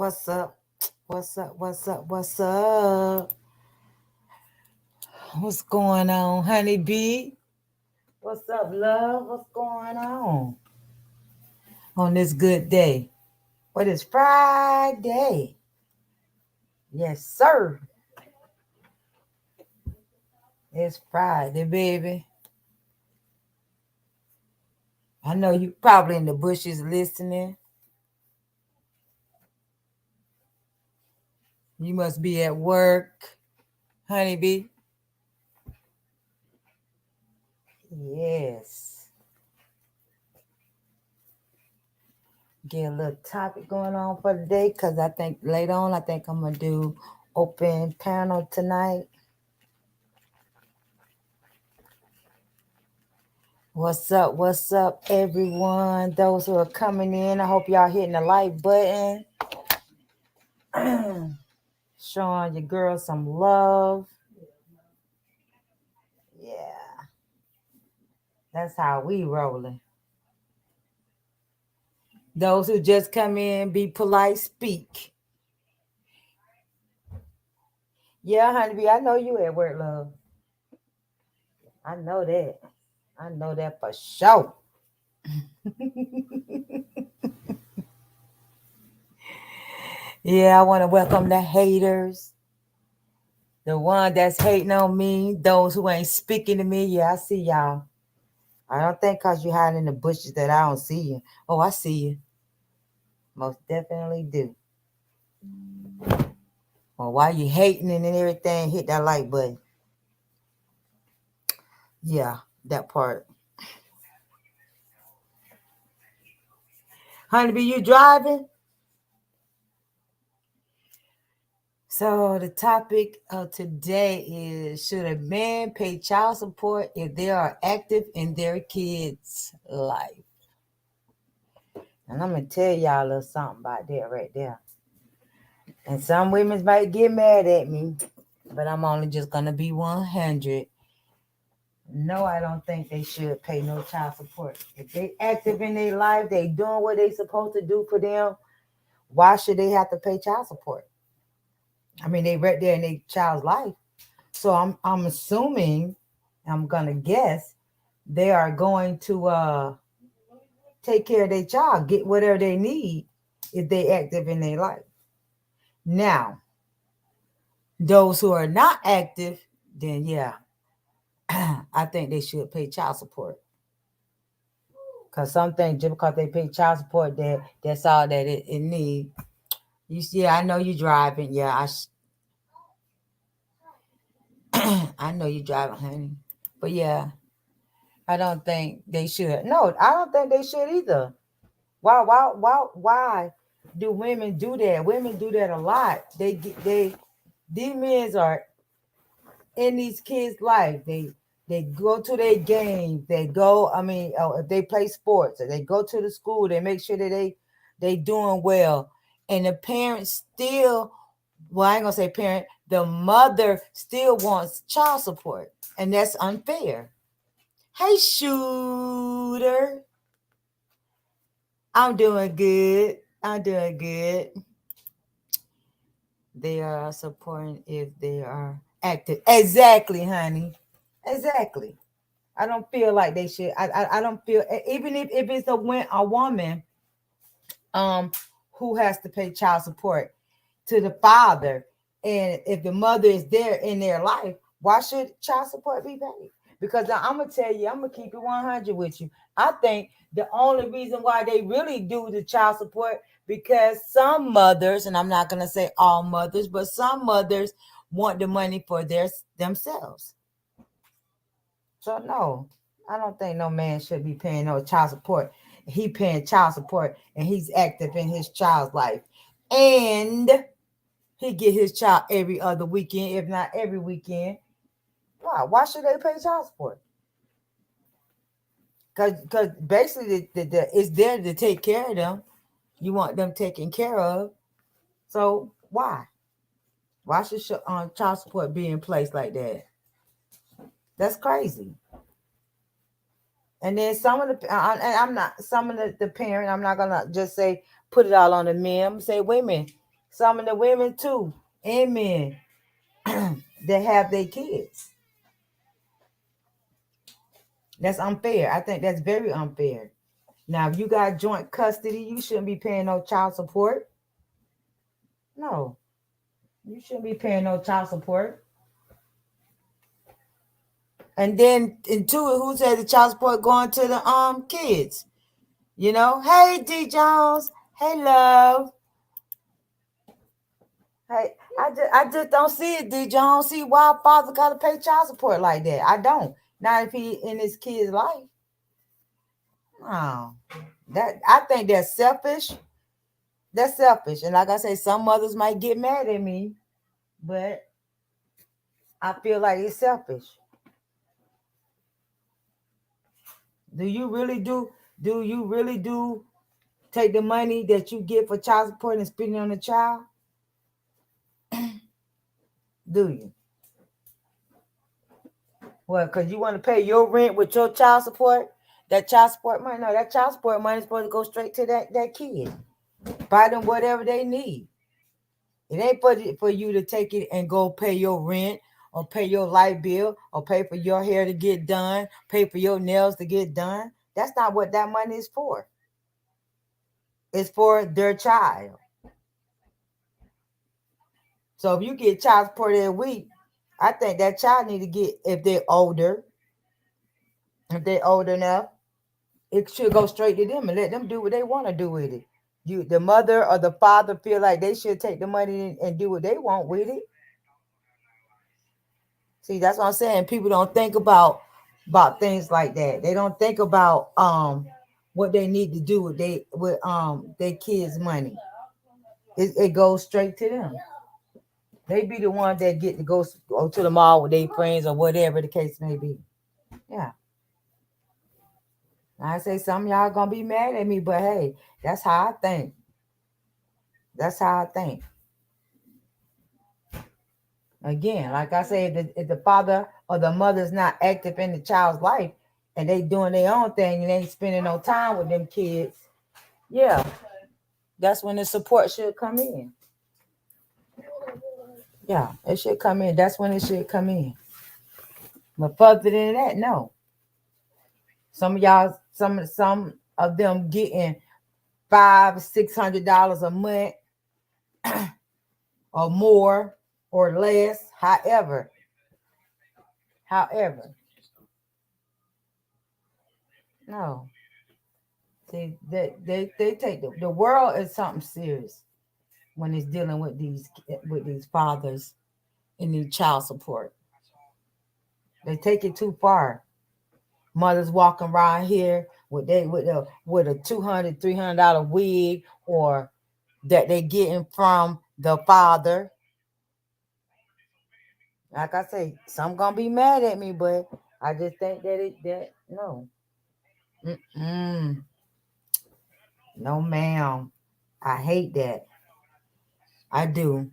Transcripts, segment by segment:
What's up? What's up? What's up? What's up? What's going on, honey bee? What's up, love? What's going on this good day? What is Friday? Yes, sir. It's Friday, baby. I know you probably in the bushes listening. You must be at work, honey bee. Yes. Get a little topic going on for today because I think later on, I think I'm going to do open panel tonight. What's up, everyone? Those who are coming in, I hope y'all hitting the like button. Showing your girl some love. Yeah, that's how we rolling. Those who just come in, be polite, speak. Yeah, honeybee, I know you at work, love. I know that. I know that for sure. Yeah, I want to welcome the haters. The one that's hating on me, those who ain't speaking to me. Yeah, I see y'all. I don't think because you're hiding in the bushes that I don't see you. Oh, I see you. Most definitely do. Well, while you hating and everything, hit that like button. Yeah, that part. Honeybee, you driving? So the topic of today is, should a man pay child support if they are active in their kids' life? And I'm going to tell y'all a little something about that right there. And some women might get mad at me, but I'm only just going to be 100. No, I don't think they should pay no child support. If they active in their life, they doing what they supposed to do for them, why should they have to pay child support? I mean, they right there in their child's life. So I'm assuming, I'm gonna guess, they are going to take care of their child, get whatever they need if they active in their life. Now, those who are not active, then yeah, I think they should pay child support. Because some things, just because they pay child support, that's all that it need. You see, I know you driving. Yeah, I know you driving, honey. But yeah, I don't think they should. No, I don't think they should either. Why do women do that? Women do that a lot. These men are in these kids' life. They go to their games. They go. I mean, if they play sports, or they go to the school, they make sure that they doing well, and the parents still. Well, I ain't gonna say parent. The mother still wants child support, and that's unfair. Hey, shooter, I'm doing good. I'm doing good. They are supporting if they are active. Exactly, honey. Exactly. I don't feel like they should. I don't feel, even if it's a woman um who has to pay child support to the father, and if the mother is there in their life, why should child support be paid? Because I'm gonna tell you, I'm gonna keep it 100 with you. I think the only reason why they really do the child support, because some mothers, and I'm not gonna say all mothers, but some mothers want the money for themselves. So no, I don't think no man should be paying no child support. He paying child support and he's active in his child's life. And he get his child every other weekend, if not every weekend. Why? Why should they pay child support? Because basically it's there to take care of them. You want them taken care of. So why? Why should child support be in place like that? That's crazy. And then some of and I'm not, some of the parent, I'm not gonna just say put it all on the men. I'm say women. some of the women too and men that have their kids. That's unfair. I think that's very unfair. Now, if you got joint custody, you shouldn't be paying no child support. No, you shouldn't be paying no child support. And then, and two, who said the child support going to the kids? You know, hey D Jones, hey love, hey. I just don't see it, D Jones. I don't see why a father gotta pay child support like that. I don't. Not if he in his kid's life. No, that I think that's selfish. That's selfish. And like I say, some mothers might get mad at me, but I feel like it's selfish. Do you really do you really do take the money that you get for child support and spend it on the child? Do you? Well, because you want to pay your rent with your child support, that child support money. No, that child support money is supposed to go straight to that kid. Buy them whatever they need. It ain't for you to take it and go pay your rent or pay your light bill or pay for your hair to get done, pay for your nails to get done. That's not what that money is for. It's for their child. So if you get child support every week, I think that child need to get, if they're older enough, it should go straight to them and let them do what they want to do with it. You, the mother or the father, feel like they should take the money and do what they want with it. See, that's what I'm saying. People don't think about things like that. They don't think about what they need to do with their kids' money. It goes straight to them. They be the ones that get to go to the mall with their friends or whatever the case may be. Yeah. I say some of y'all gonna be mad at me, but hey, that's how I think. That's how I think. Again, like I say, if the father or the mother's not active in the child's life and they doing their own thing and they ain't spending no time with them kids, yeah, that's when the support should come in. Yeah, it should come in. That's when it should come in. But further than that, no. Some of y'all, some of them getting $500-600 a month or more or less. However, no. See, they take the world is something serious when it's dealing with these fathers and these child support. They take it too far. Mothers walking around here with a $200-300 wig or that they getting from the father. Like I say, some gonna be mad at me, but I just think that no. Mm-mm. No, ma'am. I hate that. I do.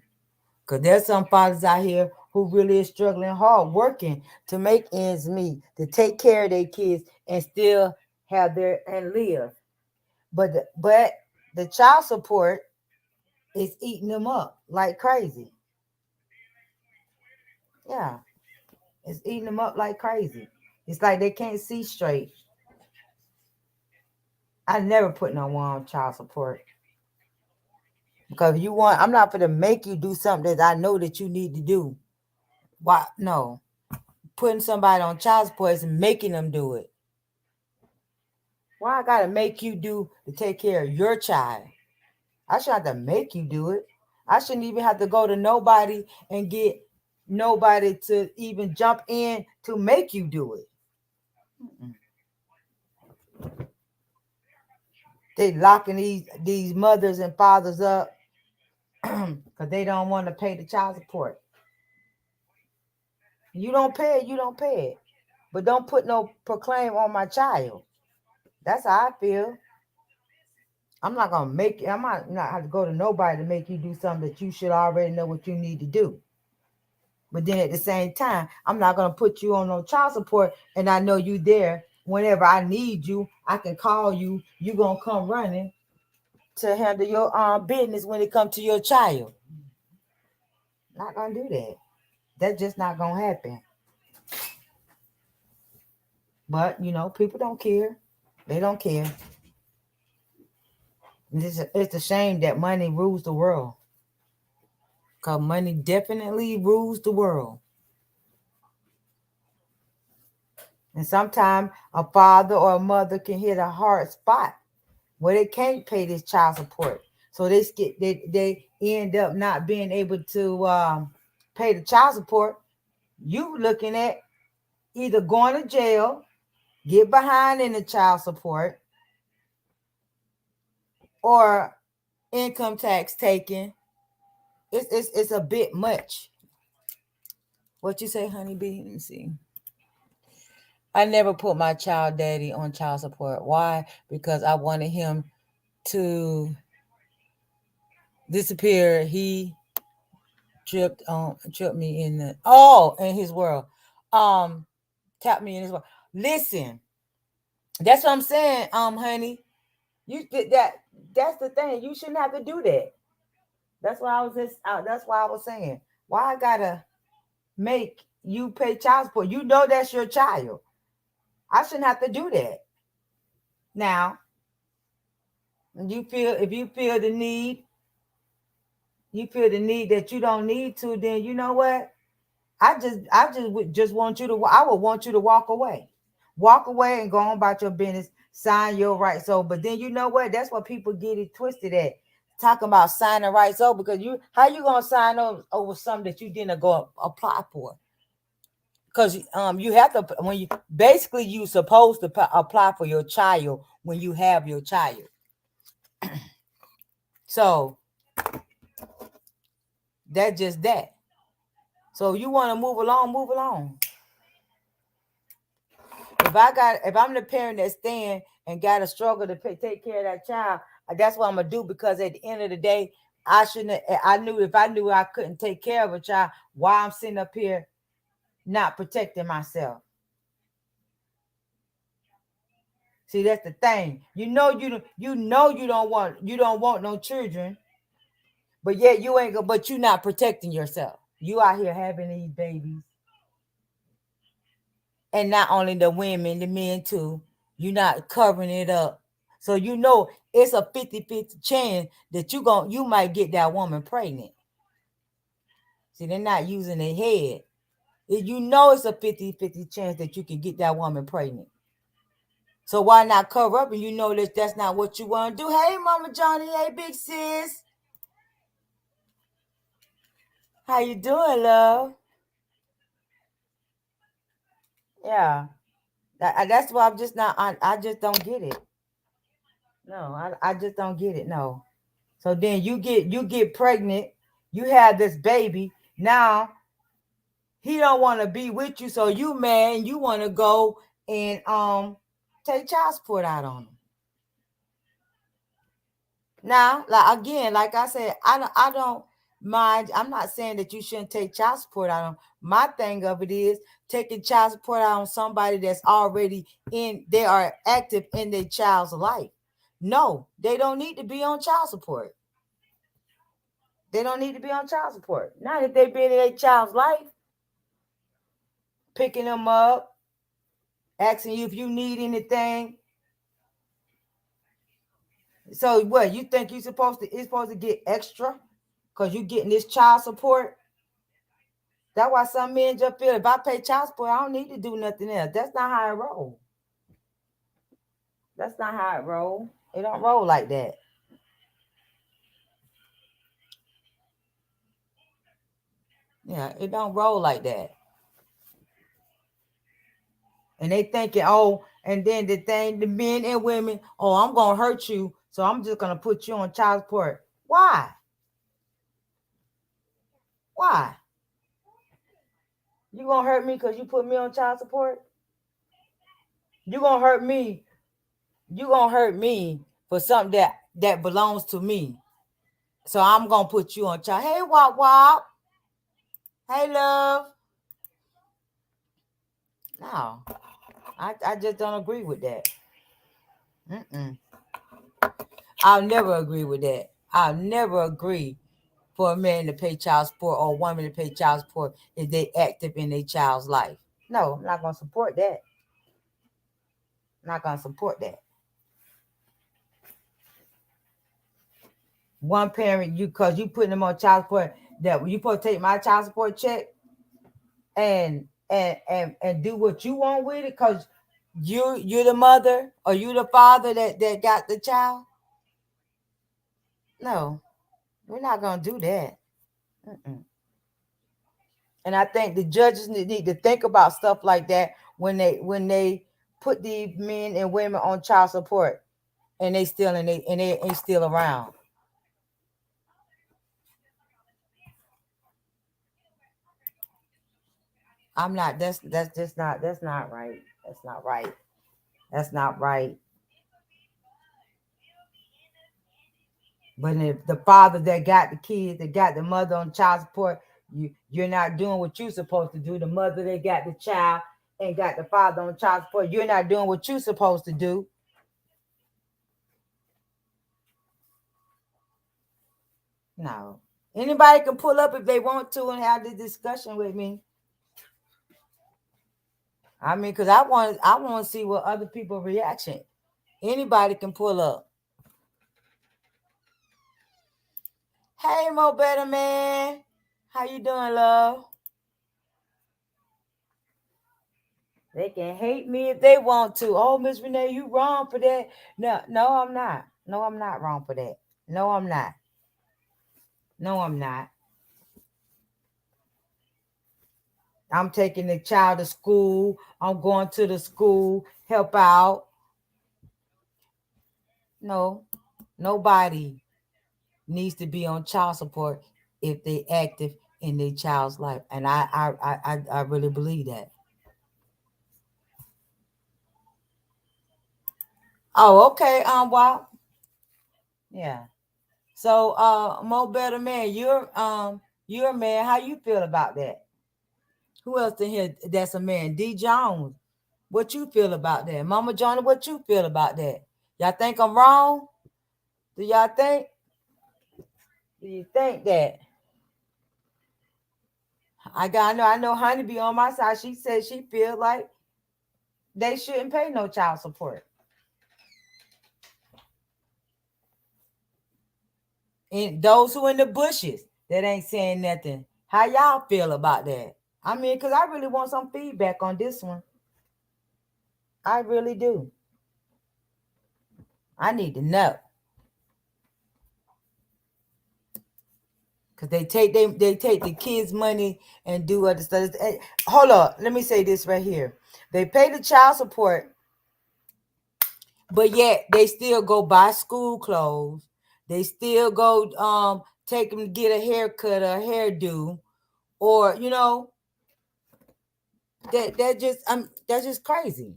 Because there's some fathers out here who really is struggling hard, working to make ends meet, to take care of their kids and still have their and live. But the child support is eating them up like crazy. Yeah, it's eating them up like crazy. It's like they can't see straight. I never put no one on child support. Because you want, I'm not going to make you do something that I know that you need to do. Why? No. Putting somebody on child support is making them do it. Why I got to make you do to take care of your child? I shouldn't have to make you do it. I shouldn't even have to go to nobody and get nobody to even jump in to make you do it. Mm-mm. They locking these mothers and fathers up because they don't want to pay the child support. You don't pay it, you don't pay it. But don't put no proclaim on my child. That's how I feel. I'm not gonna make it. I'm not have to go to nobody to make you do something that you should already know what you need to do. But then at the same time, I'm not gonna put you on no child support, and I know you there whenever I need you. I can call you. You gonna come running to handle your business when it comes to your child. Not gonna do that. That's just not gonna happen. But people don't care. They don't care. It's a shame that money rules the world. Because money definitely rules the world. And sometimes a father or a mother can hit a hard spot where they can't pay this child support. So they end up not being able to pay the child support. You looking at either going to jail, get behind in the child support, or income tax taken. It's a bit much. What you say, honeybee? Let me see. I never put my child daddy on child support. Why? Because I wanted him to disappear. He tripped me in his world. Tapped me in his world. Listen, that's what I'm saying, honey. You did that. That's the thing. You shouldn't have to do that. That's why that's why I was saying. Why I gotta make you pay child support? You know that's your child. I shouldn't have to do that. Now, if you feel the need that you don't need to, then you know what? I just want you to. I would want you to walk away and go on about your business. Sign your rights. So, but then you know what? That's what people get it twisted at. Talking about signing rights over, because how you gonna sign over something that you didn't go apply for? Because you have to, when you supposed to apply for your child when you have your child. So that's just that. So you want to move along, move along. If I'm the parent that's staying and got to struggle to take care of that child, that's what I'm gonna do. Because at the end of the day, I shouldn't. I knew if I knew I couldn't take care of a child, why I'm sitting up here not protecting myself. See, that's the thing. You know you don't want no children, but yet you ain't go. But you not protecting yourself. You out here having these babies, and not only the women, the men too. You're not covering it up. So it's a 50-50 chance that you might get that woman pregnant. See, they're not using their head. It's a 50-50 chance that you can get that woman pregnant. So why not cover up? And that's not what you want to do. Hey, Mama Johnny. Hey, big sis. How you doing, love? Yeah. That's why I'm just not. I just don't get it. No, I just don't get it. No. So then you get pregnant, you have this baby. Now he don't want to be with you, so you man, you want to go and take child support out on him. Now, like I said, I don't mind. I'm not saying that you shouldn't take child support out on him. My thing of it is taking child support out on somebody that's already they are active in their child's life. No, they don't need to be on child support. They don't need to be on child support. Not if they've been in their child's life, picking them up, asking you if you need anything. So what, you think it's supposed to get extra because you getting this child support? That's why some men just feel if I pay child support, I don't need to do nothing else. That's not how it roll. That's not how it roll. It don't roll like that. Yeah, it don't roll like that. And they thinking, and then the men and women, I'm gonna hurt you, so I'm just gonna put you on child support. Why? Why? You gonna hurt me because you put me on child support? You gonna hurt me? You gonna hurt me for something that belongs to me? So I'm gonna put you on child. Hey, Wop Wop. Hey, love. No, I just don't agree with that. Mm-mm. I'll never agree with that. I'll never agree for a man to pay child support or a woman to pay child support if they active in their child's life. No, I'm not gonna support that. I'm not gonna support that. One parent, you cause you putting them on child support, that you supposed to take my child support check and do what you want with it, cause you're the mother or you the father that got the child. No, we're not gonna do that. Mm-mm. And I think the judges need to think about stuff like that when they put the men and women on child support and they ain't still around. I'm not. That's just not. That's not right. That's not right. That's not right. But if the father that got the kids, that got the mother on child support, you're not doing what you're supposed to do. The mother that got the child and got the father on child support, you're not doing what you're supposed to do. No. Anybody can pull up if they want to and have this discussion with me. I mean, because I want to see what other people reaction. Anybody can pull up. Hey, Mo Better Man. How you doing, love? They can hate me if they want to. Oh, Miss Renee, you wrong for that. No, no, I'm not. No, I'm not wrong for that. No, I'm not. No, I'm not. I'm taking the child to school. I'm going to the school, help out. No, nobody needs to be on child support if they active in their child's life. And I really believe that. Oh, okay, well, yeah. So Mo Better Man, you're a man. How you feel about that? Who else in here that's a man? D Jones. What you feel about that? Mama Johnny, what you feel about that? Y'all think I'm wrong? Do y'all think? Do you think that? I know Honey be on my side. She said she feel like they shouldn't pay no child support. And those who in the bushes that ain't saying nothing. How y'all feel about that? I mean, because I really want some feedback on this one. I really do. I need to know. Because they take the kids' money and do other stuff. Hey, hold on. Let me say this right here. They pay the child support, but yet they still go buy school clothes. They still go take them to get a haircut or a hairdo, or that's just crazy.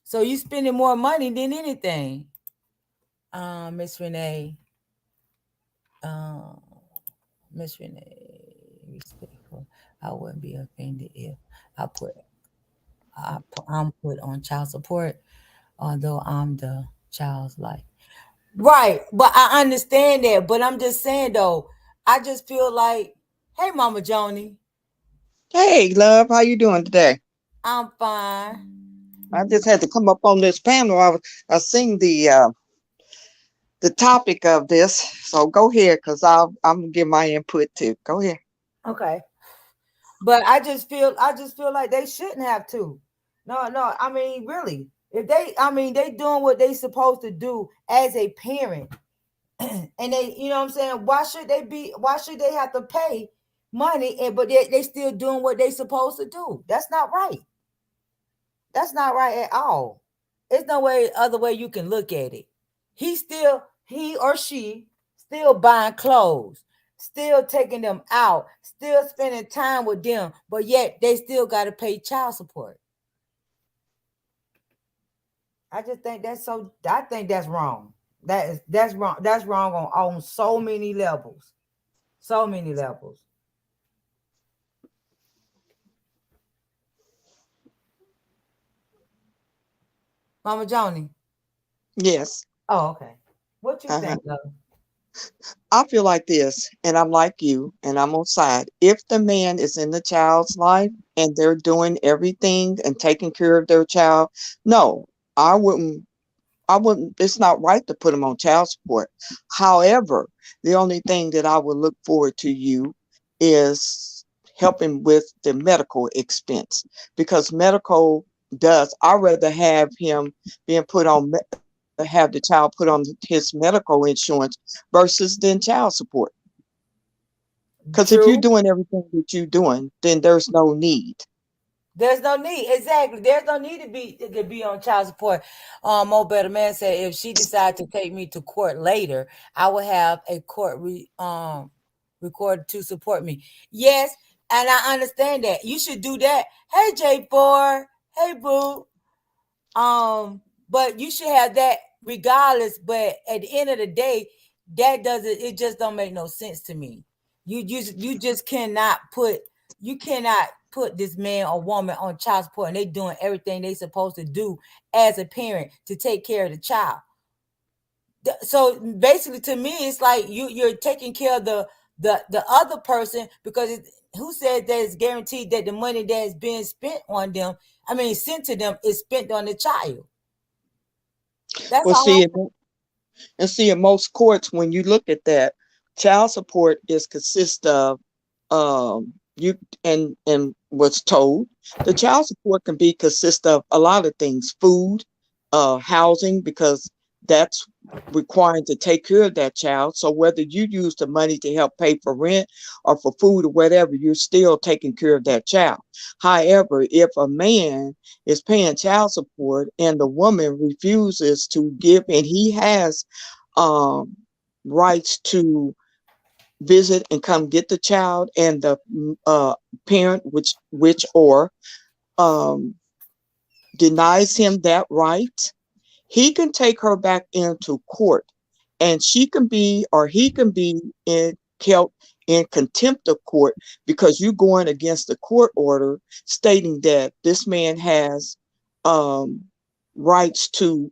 So you spending more money than anything. Miss Renee, um, Miss Renee, respectful. I wouldn't be offended if I put I'm put on child support, although I'm the child's life. Right, but I understand that. But I'm just saying though, I just feel like, hey, Mama Joni, Hey, love, how you doing today? I'm fine. I just had to come up on this panel. I seen the topic of this, so go ahead, cause I'm gonna give my input too. Go ahead. Okay, but I just feel like they shouldn't have to. No, no. I mean, really, if they doing what they supposed to do as a parent, and they what I'm saying, why should they have to pay money and but they still doing what they supposed to do? That's not right. That's not right at all. There's no way other way you can look at it. He or she still buying clothes, still taking them out, still spending time with them, but yet they still got to pay child support. I just think that's so. I think that's wrong. That's wrong. That's wrong on so many levels. So many levels. Mama Joni. Yes. Oh, okay. What you Uh-huh. think, love? I feel like this, and I'm like you, and I'm on side. If the man is in the child's life and they're doing everything and taking care of their child, no, I wouldn't. I wouldn't. It's not right to put them on child support. However, the only thing that I would look forward to you is helping with the medical expense because medical does. I'd rather have him being put on have the child put on his medical insurance versus than child support. Because if you're True. doing everything that you're doing, then there's no need. There's no need. Exactly. There's no need to be on child support. Mo Better Man said if she decided to take me to court later, I will have a court record to support me. Yes, and I understand that. You should do that. Hey J4. Hey Boo. Um, but you should have that regardless. But at the end of the day, that doesn't it just don't make no sense to me. You just cannot put this man or woman on child support and they doing everything they supposed to do as a parent to take care of the child. So basically to me it's like you're taking care of the other person because who said that it's guaranteed that the money that's being spent on them, I mean sent to them, is spent on the child. That's Well, all. see, in most courts, when you look at that, child support is consist of you and what's told. The child support can be consist of a lot of things: food, housing, because that's required to take care of that child. So whether you use the money to help pay for rent or for food or whatever, you're still taking care of that child. However, if a man is paying child support and the woman refuses to give, and he has um, rights to visit and come get the child, and the parent, which or um, denies him that right, he can take her back into court, and she can be or he can be kept in contempt of court because you're going against the court order stating that this man has um, rights to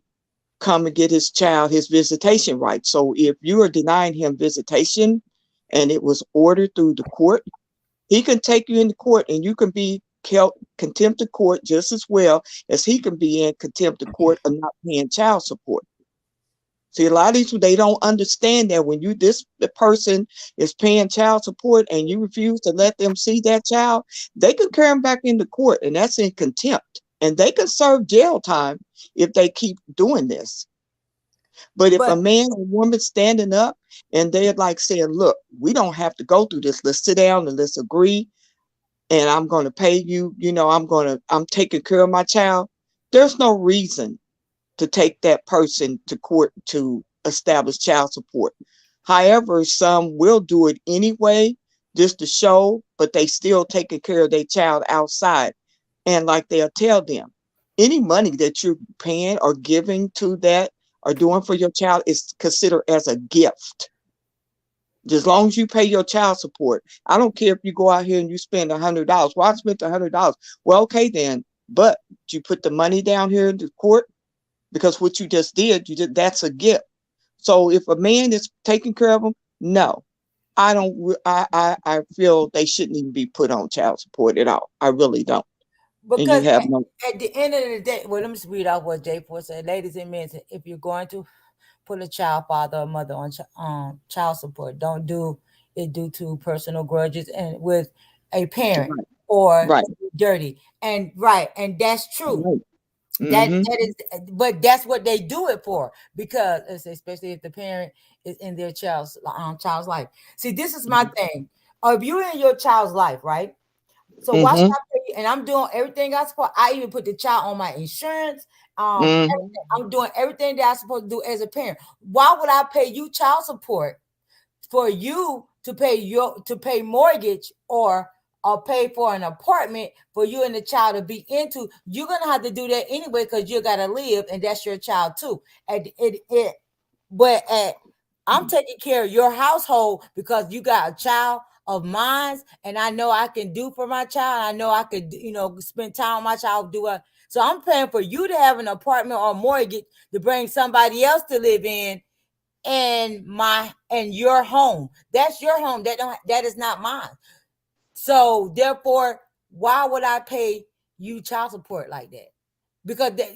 come and get his child his visitation rights. So if you are denying him visitation and it was ordered through the court, he can take you into court and you can be held contempt of court just as well as he can be in contempt of court of not paying child support. See, a lot of these they don't understand that when the person is paying child support and you refuse to let them see that child, they can carry him back into court, and that's in contempt. And they can serve jail time if they keep doing this. But if a But man or woman standing up and they're like saying, look, we don't have to go through this. Let's sit down and let's agree. And I'm going to pay you, I'm taking care of my child. There's no reason to take that person to court to establish child support. However, some will do it anyway, just to show, but they still taking care of their child outside. And like they'll tell them, any money that you're paying or giving to that or doing for your child is considered as a gift. Just as long as you pay your child support. I don't care if you go out here and you spend $100. Well, I spent $100. Well, okay then. But you put the money down here in the court because what you just did, that's a gift. So if a man is taking care of them, no, I don't. I feel they shouldn't even be put on child support at all. I really don't. And you because have no at the end of the day, well, let me read off what J4 said. Ladies and men, if you're going to put a child father or mother on child support, don't do it due to personal grudges and with a parent right, or right, dirty. And right, and that's true. right. That Mm-hmm. that is, but that's what they do it for because especially if the parent is in their child's life. See, this is my thing. If you're in your child's life, right? So why should Mm-hmm. I pay? And I'm doing everything I suppose. I even put the child on my insurance. Mm-hmm. Everything. I'm doing everything that I'm supposed to do as a parent. Why would I pay you child support for you to pay mortgage or pay for an apartment for you and the child to be into? You're gonna have to do that anyway because you gotta live, and that's your child too. And but I'm taking care of your household because you got a child of mine, and I know I can do for my child. I know I could, spend time with my child, do it. So I'm paying for you to have an apartment or mortgage to bring somebody else to live in in your home. That's your home. That is not mine. So therefore, why would I pay you child support like that?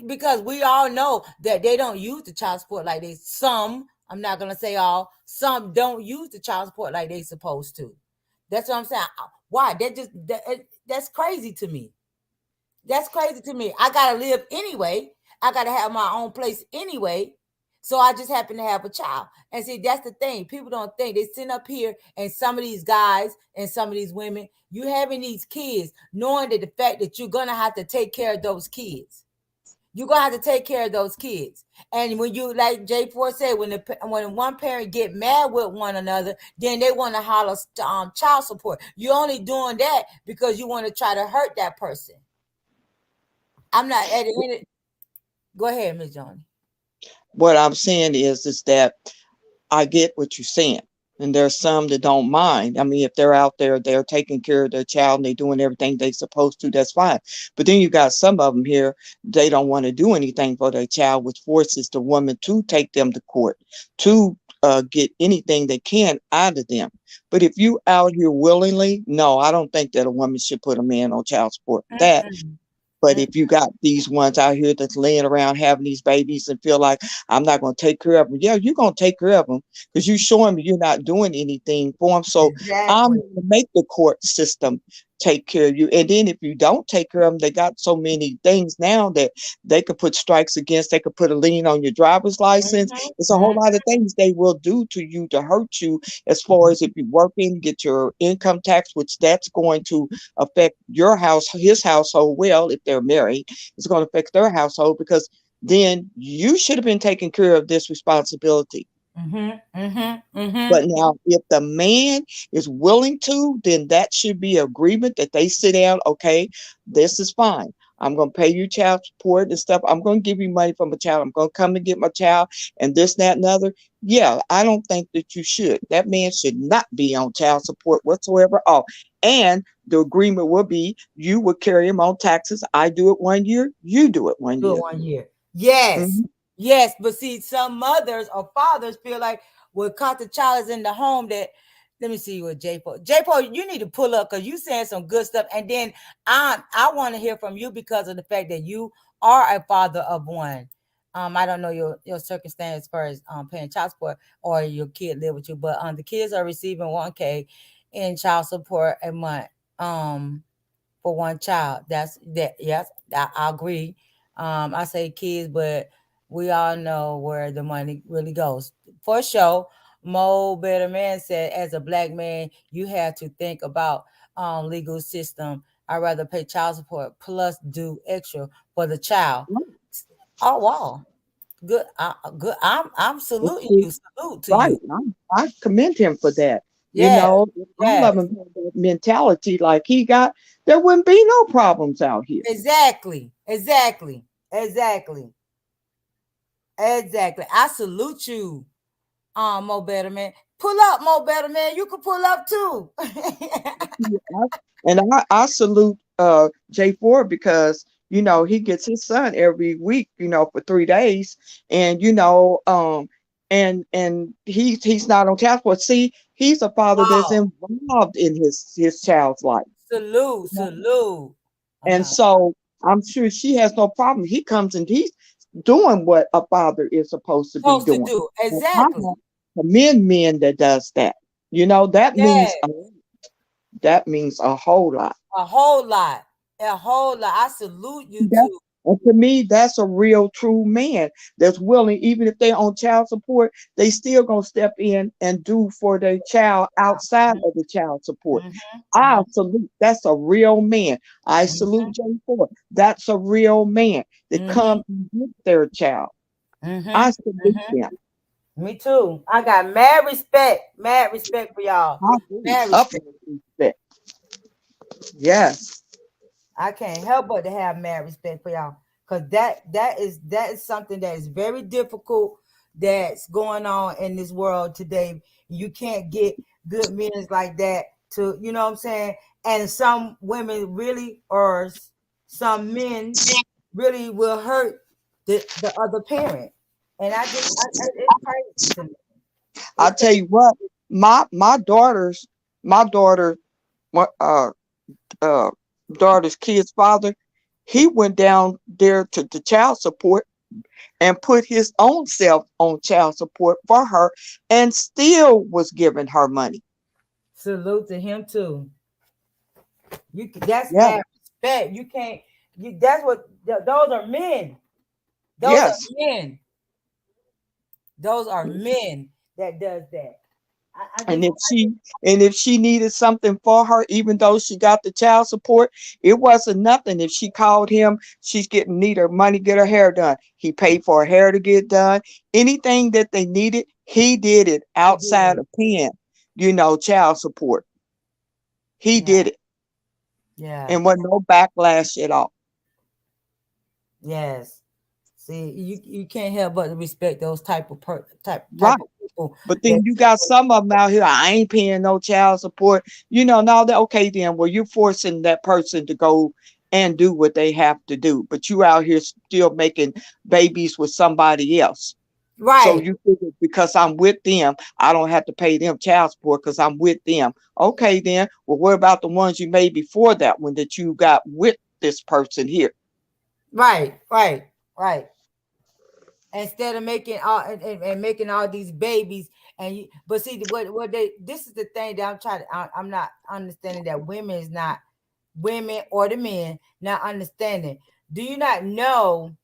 Because we all know that they don't use the child support like they some. I'm not gonna say all. Some don't use the child support like they supposed to. That's what I'm saying. Why? That's crazy to me. That's crazy to me. I gotta live anyway. I gotta have my own place anyway. So I just happen to have a child. And see, that's the thing. People don't think they sit up here and some of these guys and some of these women, you having these kids, knowing that the fact that you're gonna have to take care of those kids. You're gonna have to take care of those kids. And when you, like J4 said, when one parent get mad with one another, then they want to holler child support. You're only doing that because you want to try to hurt that person. I'm not at the end. Go ahead, Miss Johnny. What I'm saying is that I get what you're saying. And there's some that don't mind. I mean, if they're out there, they're taking care of their child and they're doing everything they're supposed to, that's fine. But then you got some of them here, they don't want to do anything for their child, which forces the woman to take them to court, to get anything they can out of them. But if you out here willingly, no, I don't think that a woman should put a man on child support for that. But if you got these ones out here that's laying around having these babies and feel like I'm not going to take care of them, yeah, you're going to take care of them because you're showing me you're not doing anything for them. So I'm going to make the court system take care of you. And then if you don't take care of them, they got so many things now that they could put strikes against. They could put a lien on your driver's license. It's a whole lot of things they will do to you to hurt you, as far as if you're working, get your income tax, which that's going to affect your house, his household. Well, if they're married, it's going to affect their household because then you should have been taking care of this responsibility. But now, if the man is willing to, then that should be agreement that they sit down. Okay, this is fine. I'm going to pay you child support and stuff. I'm going to give you money from a child. I'm going to come and get my child and this, that, and other. Yeah, I don't think that you should. That man should not be on child support whatsoever. Oh, and the agreement will be you would carry him on taxes. I do it 1 year. You do it 1 year. 1 year. Yes. Yes. But see, some mothers or fathers feel like, well, caught the child is in the home that, let me see what J-Paul, you need to pull up because you saying some good stuff. And then I want to hear from you because of the fact that you are a father of one. I don't know your circumstance as far as paying child support or your kid live with you, but the kids are receiving 1K in child support a month for one child. That's that. Yes, I agree. I say kids, but we all know where the money really goes. For sure, Mo Better Man said, as a black man, you have to think about legal system. I'd rather pay child support plus do extra for the child. Oh wow, good, good. I'm saluting you. Salute to you. I commend him for that. You Yeah, know, if all of yeah, them had that mentality like he got, there wouldn't be no problems out here. exactly, exactly, exactly, exactly. I salute you, Mo Better Man. Pull up, Mo Better Man. You can pull up too. And I salute J4 because you know he gets his son every week, you know, for 3 days, and you know, and he's not on child support. See, he's a father that's Wow. involved in his child's life, Salute, you know? salute. And Uh-huh. so I'm sure she has no problem. He comes and he's doing what a father is supposed to be Supposed to doing. do. And I Exactly. commend men that does that. You know, Yeah. that means a whole lot. A whole lot. A whole lot. I salute you That, too. and to me, that's a real true man that's willing, even if they're on child support, they still gonna step in and do for their child outside of the child support. I Mm-hmm. salute. That's a real man. I salute J4. That's a real man that Mm-hmm. come and get their child. Mm-hmm. I salute them. Me too. I got mad respect for y'all. I do. Mad respect. Utmost respect. Yes. I can't help but to have mad respect for y'all. Cause that is something that is very difficult that's going on in this world today. You can't get good men like that to, you know what I'm saying? And some women really, or some men really will hurt the other parent. And it's crazy to me. I tell you what, my daughter's my daughter my uh daughter's kid's father, he went down there to the child support and put his own self on child support for her and still was giving her money. Salute to him too. That's Yeah. mad respect. You can't. That's what. Those are men. Those are Yes. men. Those are men that does that. I And just. if she needed something for her, even though she got the child support, it wasn't nothing. If she called him, she's getting need her money, get her hair done. He paid for her hair to get done. Anything that they needed, he did it He outside did. of paying, child support. He Yeah. did it Yeah. and wasn't no backlash at all. Yes. See, you can't help but to respect those type Right. of people. But That then you got some of them out here, I ain't paying no child support. Now that okay then, well, you're forcing that person to go and do what they have to do. But you out here still making babies with somebody else. So right, you figure because I'm with them, I don't have to pay them child support because I'm with them. Okay then. Well, what about the ones you made before that one that you got with this person here? right. Instead of making all and making all these babies, but see what they this is the thing that I'm not understanding, that women is not women or the men not understanding. Do you not know,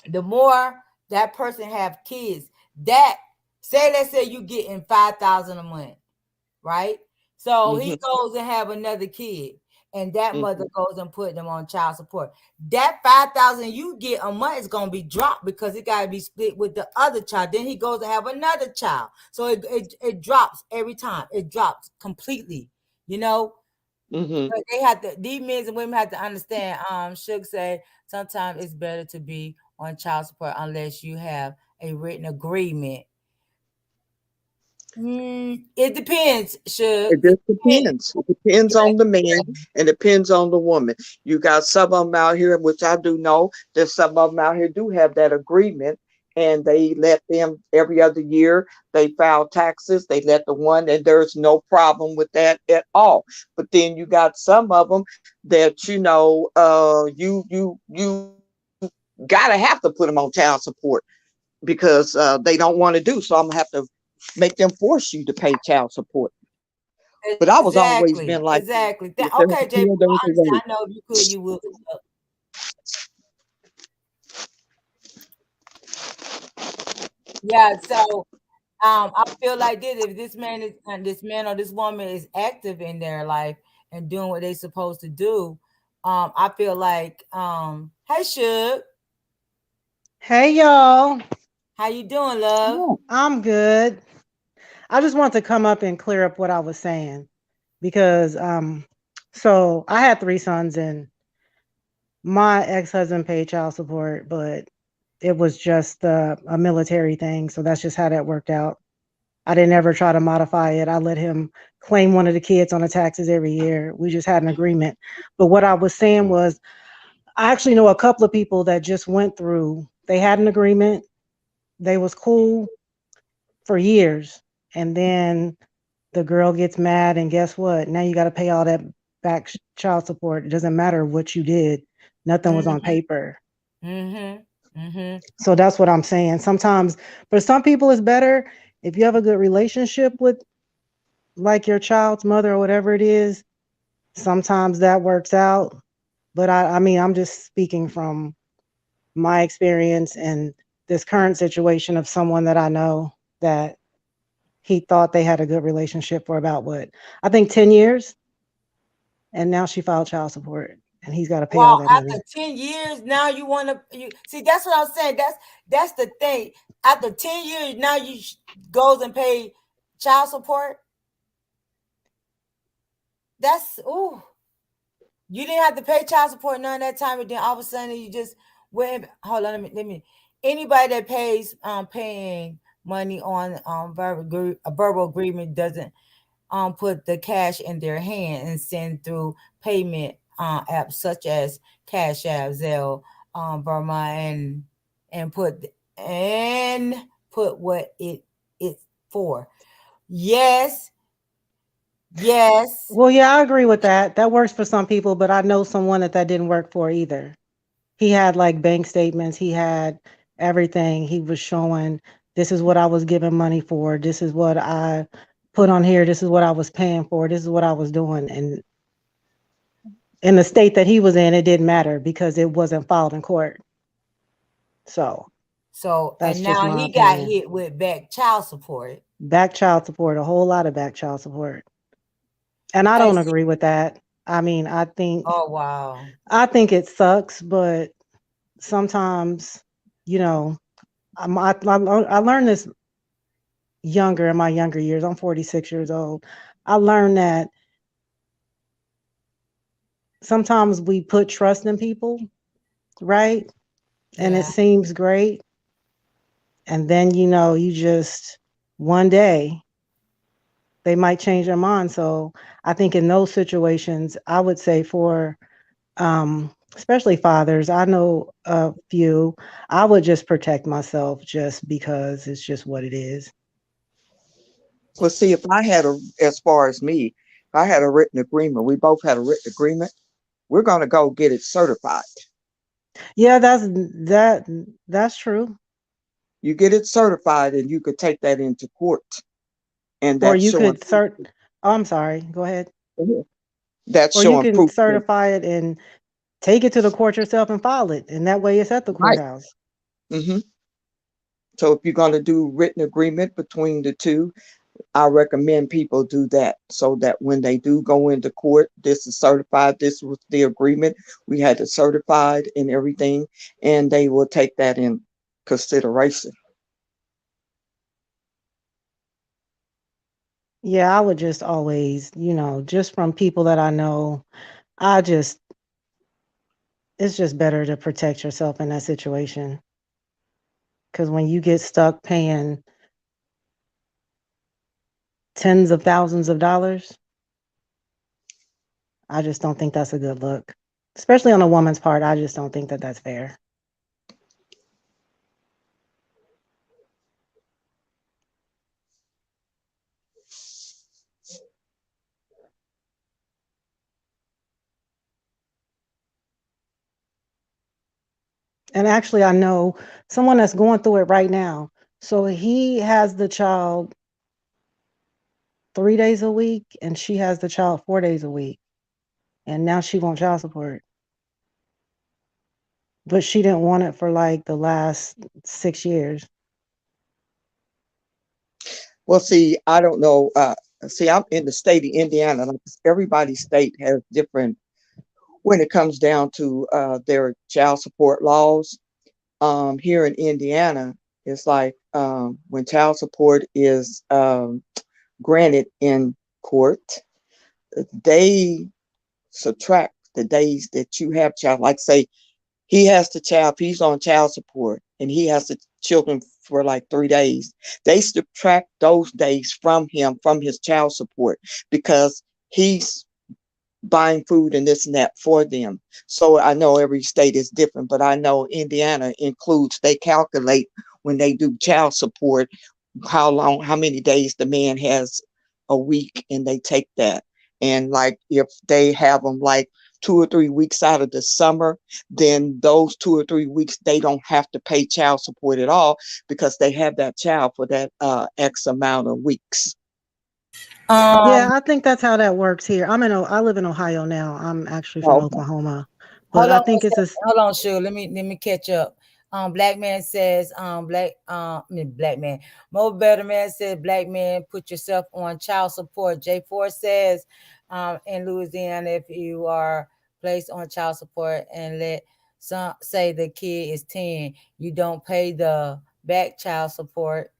the more that person have kids, that say let's say you getting 5,000 a month, right? So he Hmm. goes and have another kid, and that mother Hmm. goes and put them on child support. That 5,000 you get a month is gonna be dropped because it gotta be split with the other child. Then he goes and have another child, so it drops every time. It drops completely. You know, Hmm. but they have to. These men and women have to understand. Suge said sometimes it's better to be on child support unless you have a written agreement. It depends, Suge. It It just depends. depends. It depends on the man and depends on the woman. You got some of them out here, which I do know that some of them out here do have that agreement, and they let them every other year. They file taxes. They let the one, and there's no problem with that at all. But then you got some of them that you gotta have to put them on child support because they don't want to do. So I'm gonna have to make them force you to pay child support. But I was always been Exactly, like, exactly. if there's Okay, a JP, will, there's I a understand. way. I know if you could, you would. Yeah. So, I feel like this: if this man or this woman is active in their life and doing what they're supposed to do, I feel like, hey, Suge, Hey y'all, how you doing, love? Yeah. I'm good. I just want to come up and clear up what I was saying because so I had three sons and my ex-husband paid child support, but it was just a military thing, so that's just how that worked out. I didn't ever try to modify it. I let him claim one of the kids on the taxes every year. We just had an agreement. But what I was saying was I actually know a couple of people that just went through, they had an agreement, they was cool for years. And then the girl gets mad, and guess what? Now you got to pay all that back child support. It doesn't matter what you did, nothing was on Mm-hmm. paper. Mm-hmm. Mm-hmm. So that's what I'm saying. Sometimes, for some people, it's better if you have a good relationship with like your child's mother or whatever it is. Sometimes that works out. But I mean, I'm just speaking from my experience and this current situation of someone that I know that he thought they had a good relationship for about what, I think 10 years, and now she filed child support and he's got to pay all Wow, that money. after 10 years, now you want to you see, that's what I'm saying. That's the thing. After 10 years, now goes and pay child support. That's ooh. You didn't have to pay child support none of that time, and then all of a sudden you just went. Hold on, let me. Anybody that pays paying money on a verbal agreement doesn't put the cash in their hand and send through payment apps such as Cash App, Zelle, Burma, and put and put what it for. Yes, yes. Well, yeah, I agree with that. That works for some people, but I know someone that didn't work for either. He had like bank statements, he had everything. He was showing, this is what I was giving money for, this is what I put on here, this is what I was paying for, this is what I was doing. And in the state that he was in, it didn't matter because it wasn't filed in court. So So, that's and just now my he got opinion. hit with back child support. Back child support, a whole lot of back child support. And I And don't see, agree with that. I mean, oh wow. I think it sucks, but sometimes, you know, I learned this younger in my younger years. I'm 46 years old. I learned that sometimes we put trust in people, right? And it Yeah. seems great. And then, you just one day they might change their mind. So I think in those situations, I would say for especially fathers, I know a few, I would just protect myself just because it's just what it is. Well, see, if I had as far as me, if I had a written agreement, we both had a written agreement, we're going to go get it certified. Yeah, that's true. You get it certified and you could take that into court. And Or that's you showing could proof. oh, I'm sorry, go ahead. That's Or you showing can proof. certify it and take it to the court yourself and file it. And that way it's at the Right. courthouse. hmm So if you're going to do written agreement between the two, I recommend people do that so that when they do go into court, this is certified, this was the agreement, we had it certified and everything, and they will take that in consideration. Yeah, I would just always, just from people that I know, I just, it's just better to protect yourself in that situation. Because when you get stuck paying tens of thousands of dollars, I just don't think that's a good look. Especially on a woman's part, I just don't think that that's fair. And actually, I know someone that's going through it right now. So he has the child 3 days a week, and she has the child 4 days a week. And now she wants child support. But she didn't want it for like the last 6 years. Well, see, I don't know. See, I'm in the state of Indiana. Like everybody's state has different when it comes down to their child support laws. Here in Indiana, it's like when child support is granted in court, they subtract the days that you have child. Like say he has the child, he's on child support, and he has the children for like 3 days. They subtract those days from him from his child support because he's buying food and this and that for them. So I know every state is different, but I know Indiana includes, they calculate when they do child support, how many days the man has a week, and they take that. And like if they have them like 2 or 3 weeks out of the summer, then those 2 or 3 weeks they don't have to pay child support at all because they have that child for that X amount of weeks. Um, Yeah, I think that's how that works here. I live in Ohio now. I'm actually from Oh, Oklahoma. But hold I on one think it's a second. Hold on, Sure. Let me catch up. Black man says, black man. Mo Better Man said, black man, put yourself on child support. J4 says, in Louisiana, if you are placed on child support and let some say the kid is 10, you don't pay the back child support.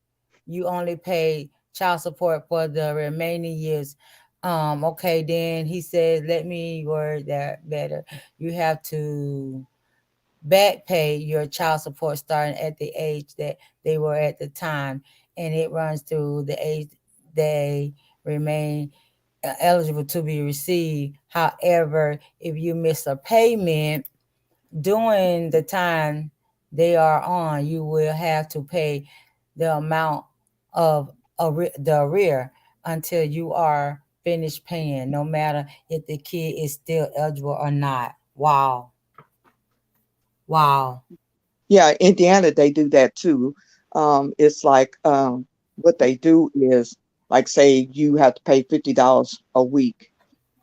You only pay child support for the remaining years. Okay, then he says, let me word that better. You have to back pay your child support starting at the age that they were at the time, and it runs through the age they remain eligible to be received. However, if you miss a payment during the time they are on, you will have to pay the amount of the arrear until you are finished paying, no matter if the kid is still eligible or not. Wow. Wow. Yeah, Indiana, they do that too. It's like what they do is like say you have to pay $50 a week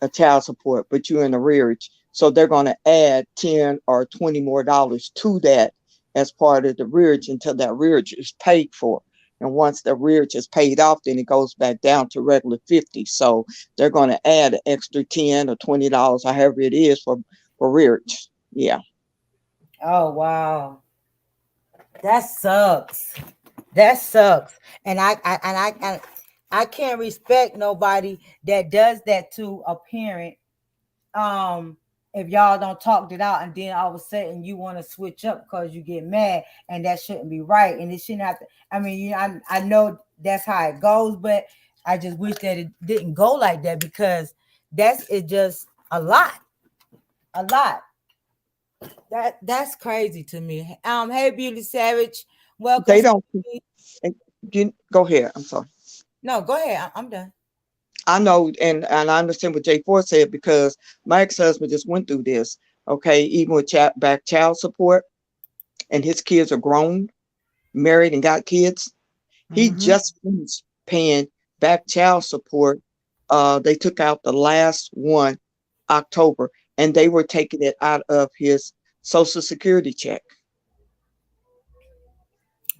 a child support, but you're in arrearage. So they're going to add 10 or 20 more dollars to that as part of the arrearage until that arrearage is paid for. And once the arrearage is paid off, then it goes back down to regular 50. So they're going to add an extra 10 or $20 or however it is for arrearage. Yeah. Oh wow. That sucks. That sucks. And I can't respect nobody that does that to a parent. Um, if y'all don't talk it out, and then all of a sudden you want to switch up because you get mad, and that shouldn't be right, and it shouldn't have to. I mean, I know that's how it goes, but I just wish that it didn't go like that because that's it. Just a lot, a lot. That's crazy to me. Hey, Beauty Savage, welcome. They don't, you, go ahead. I'm sorry. No, go ahead. I'm done. I know, and I understand what Jay Ford said because my ex-husband just went through this. Okay, even with back child support, and his kids are grown, married, and got kids. He Mm-hmm. just finished paying back child support. They took out the last one October, and they were taking it out of his Social Security check.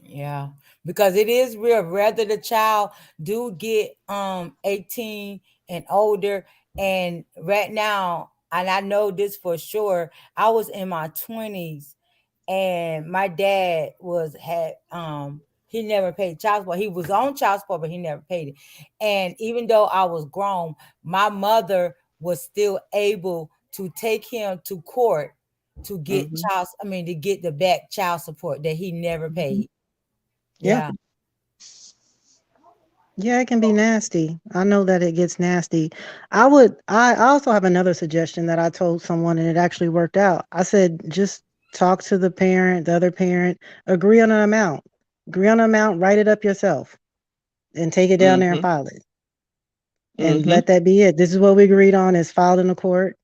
Yeah, because it is real. Whether the child do get 18 and older, and right now, and I know this for sure. I was in my 20s, and my dad had he never paid child support. He was on child support, but he never paid it. And even though I was grown, my mother was still able to take him to court to get Hmm. to get the back child support that he never Hmm. paid. Yeah. Yeah. Yeah, it can be nasty. I know that it gets nasty. I also have another suggestion that I told someone and it actually worked out. I said, just talk to the parent, the other parent, agree on an amount. Agree on an amount, write it up yourself and take it down there and Hmm. file it. And Hmm. let that be it. This is what we agreed on, is filed in the court,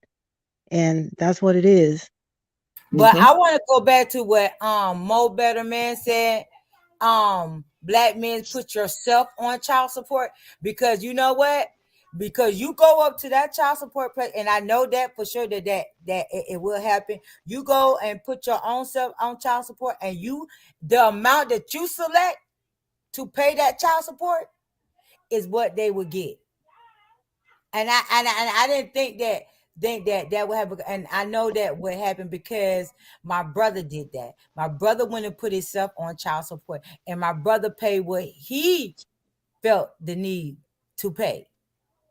and that's what it is. But Hmm. I want to go back to what Mo Better Man said. Black men, put yourself on child support because you know what? Because you go up to that child support place, and I know that for sure that it will happen. You go and put your own self on child support, and the amount that you select to pay that child support is what they would get. And I didn't think that would happen, and I know that would happen because my brother did that. My brother went and put himself on child support, and my brother paid what he felt the need to pay,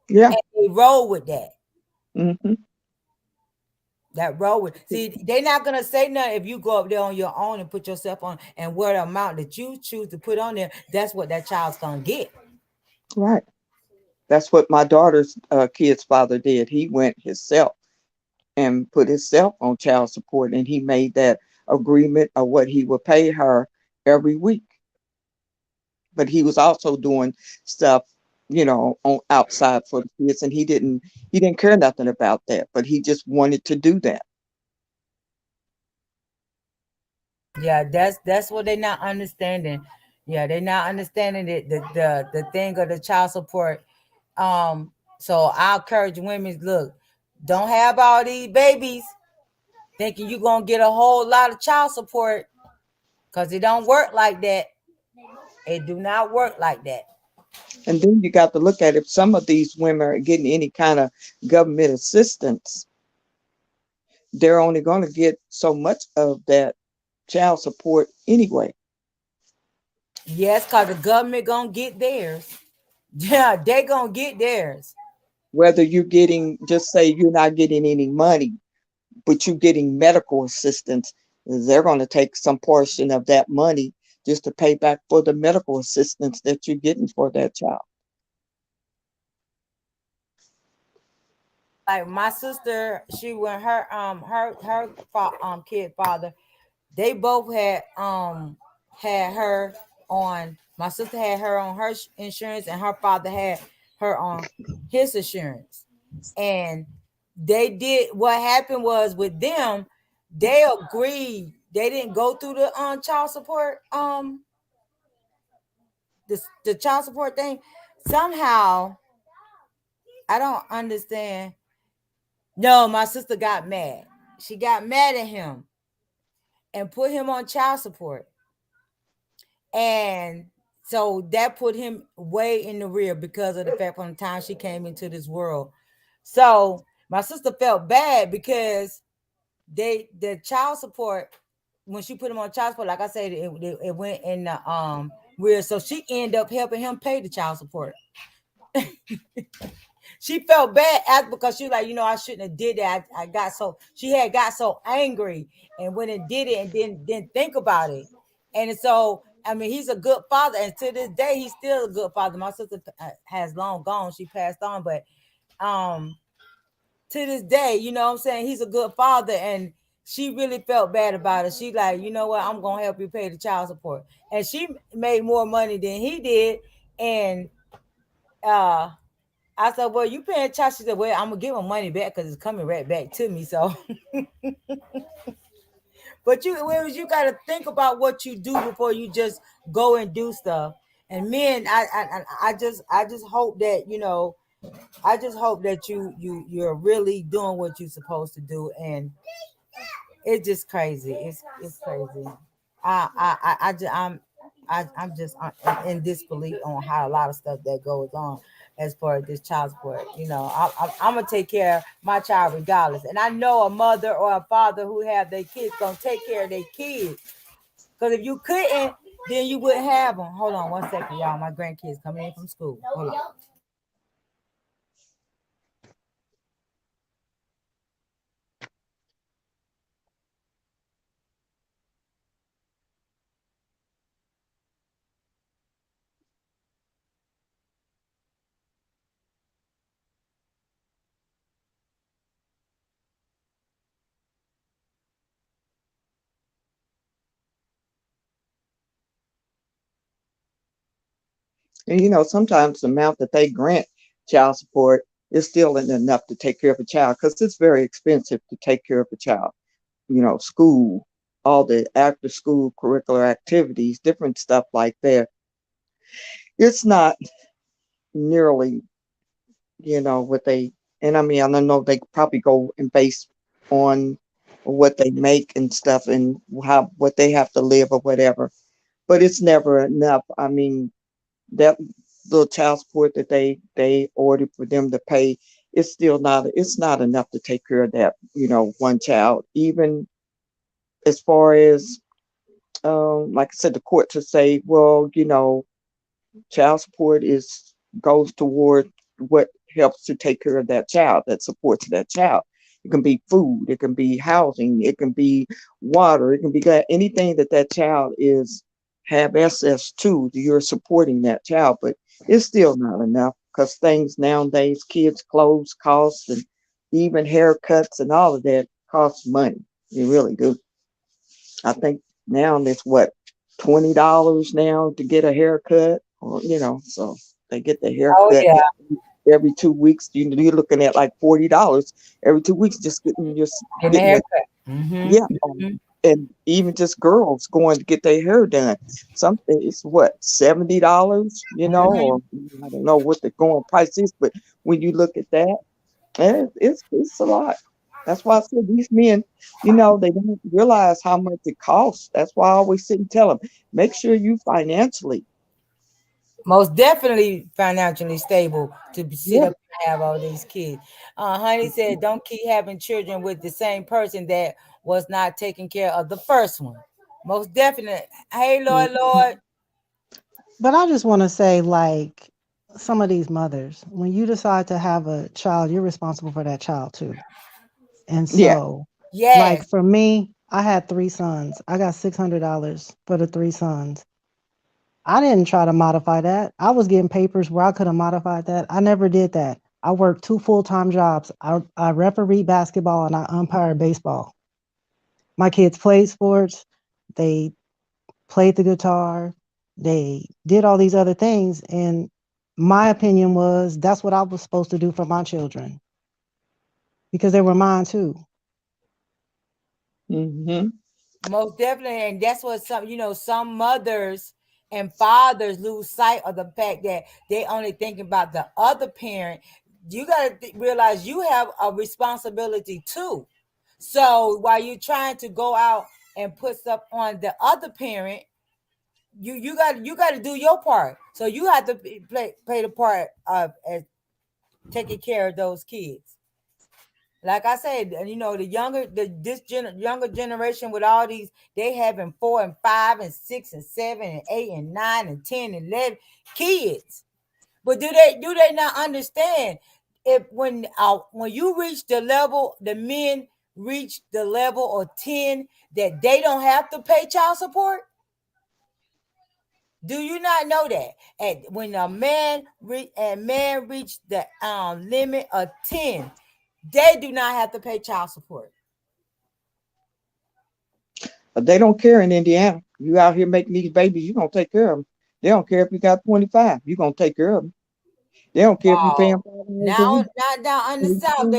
Yeah. and they roll with that. Hmm. That roll with see, they're not gonna say nothing if you go up there on your own and put yourself on, and what amount that you choose to put on there, that's what that child's gonna get. Right. That's what my daughter's kid's father did. He went himself and put himself on child support, and he made that agreement of what he would pay her every week. But he was also doing stuff, on outside for the kids, and he didn't care nothing about that, but he just wanted to do that. Yeah, that's what they're not understanding. Yeah, they're not understanding it, the thing of the child support. So I encourage women, look, don't have all these babies thinking you're gonna get a whole lot of child support, because it don't work like that. It do not work like that. And then you got to look at if some of these women are getting any kind of government assistance, they're only going to get so much of that child support anyway. Yes, because the government gonna get theirs. Yeah, they gonna get theirs. Whether you're getting, just say you're not getting any money, but you're getting medical assistance, they're going to take some portion of that money just to pay back for the medical assistance that you're getting for that child. Like my sister, she went her kid father, they both had her on My sister had her on her insurance, and her father had her on his insurance. And they did, what happened was with them, they agreed. They didn't go through the child support, the child support thing. Somehow, I don't understand. No, my sister got mad. She got mad at him and put him on child support. And so that put him way in the rear because of the fact from the time she came into this world. So my sister felt bad because the child support, when she put him on child support, like I said, it went in the rear. So she ended up helping him pay the child support. She felt bad after, because she was like, I shouldn't have did that. I got so, she had got so angry and went and did it and didn't think about it. And so, I mean, he's a good father, and to this day, he's still a good father. My sister has long gone; she passed on, but to this day, you know what I'm saying, he's a good father, and she really felt bad about it. She like, you know what, I'm gonna help you pay the child support, and she made more money than he did, and uh I said, well, you paying child. She said, well, I'm gonna give my money back because it's coming right back to me. So, but you got to think about what you do before you just go and do stuff. And men, I just hope that I just hope that you're really doing what you're supposed to do, and it's just crazy. It's crazy. I'm just in disbelief on how a lot of stuff that goes on as far as this child support. I'm gonna take care of my child regardless, and I know a mother or a father who have their kids gonna take care of their kids. Because if you couldn't, then you wouldn't have them. Hold on 1 second, y'all. My grandkids coming in from school. Hold on. And sometimes the amount that they grant child support is still enough to take care of a child, because it's very expensive to take care of a child. School, all the after school curricular activities, different stuff like that. It's not nearly, what they, and I mean, I don't know, they probably go and base on what they make and stuff, and what they have to live or whatever, but it's never enough. I mean, that little child support that they ordered for them to pay, it's not enough to take care of that, one child. Even as far as, like I said, the court to say, well, child support goes toward what helps to take care of that child, that supports that child. It can be food, it can be housing, it can be water, it can be anything that child have access to. You're supporting that child, but it's still not enough, because things nowadays, kids' clothes cost, and even haircuts and all of that costs money. They really do. I think now it's what, $20 now to get a haircut, or so they get the Oh haircut yeah, every 2 weeks. You're looking at like $40 every 2 weeks, just getting a getting haircut. Mm-hmm. yeah. And even just girls going to get their hair done, something, it's what, $70, Mm-hmm. or I don't know what the going price is, but when you look at that, it's a lot. That's why I said these men, they don't realize how much it costs. That's why I always sit and tell them, make sure you financially. Most definitely financially stable to sit Yeah. up and have all these kids. Honey said, don't keep having children with the same person that was not taking care of the first one. Most definitely. Hey, Lord, Lord. But I just want to say, like, some of these mothers, when you decide to have a child, you're responsible for that child too. And Yeah. so, like, Yes. for me, I had three sons. I got $600 for the three sons. I didn't try to modify that. I was getting papers where I could have modified that. I never did that. I worked two full-time jobs. I refereed basketball and I umpired baseball. My kids played sports. They played the guitar. They did all these other things. And my opinion was that's what I was supposed to do for my children because they were mine too. Mm-hmm. Most definitely, and that's what some mothers and fathers lose sight of the fact that they only think about the other parent. You got to realize you have a responsibility too. So while you're trying to go out and put stuff on the other parent, you got to do your part. So you have to play the part of taking care of those kids. Like I said, the younger generation with all these, they having 4 and 5 and 6 and 7 and 8 and 9 and 10 and 11 kids. But do they not understand if when you reach the level, the men reach the level of 10 that they don't have to pay child support? Do you not know that? When a man reach the limit of 10, they do not have to pay child support. But they don't care in Indiana. You out here making these babies, you gonna take care of them. They don't care if you got 25, you gonna take care of them. They don't care if you pay them Wow. $5 a Now, week. now on the South,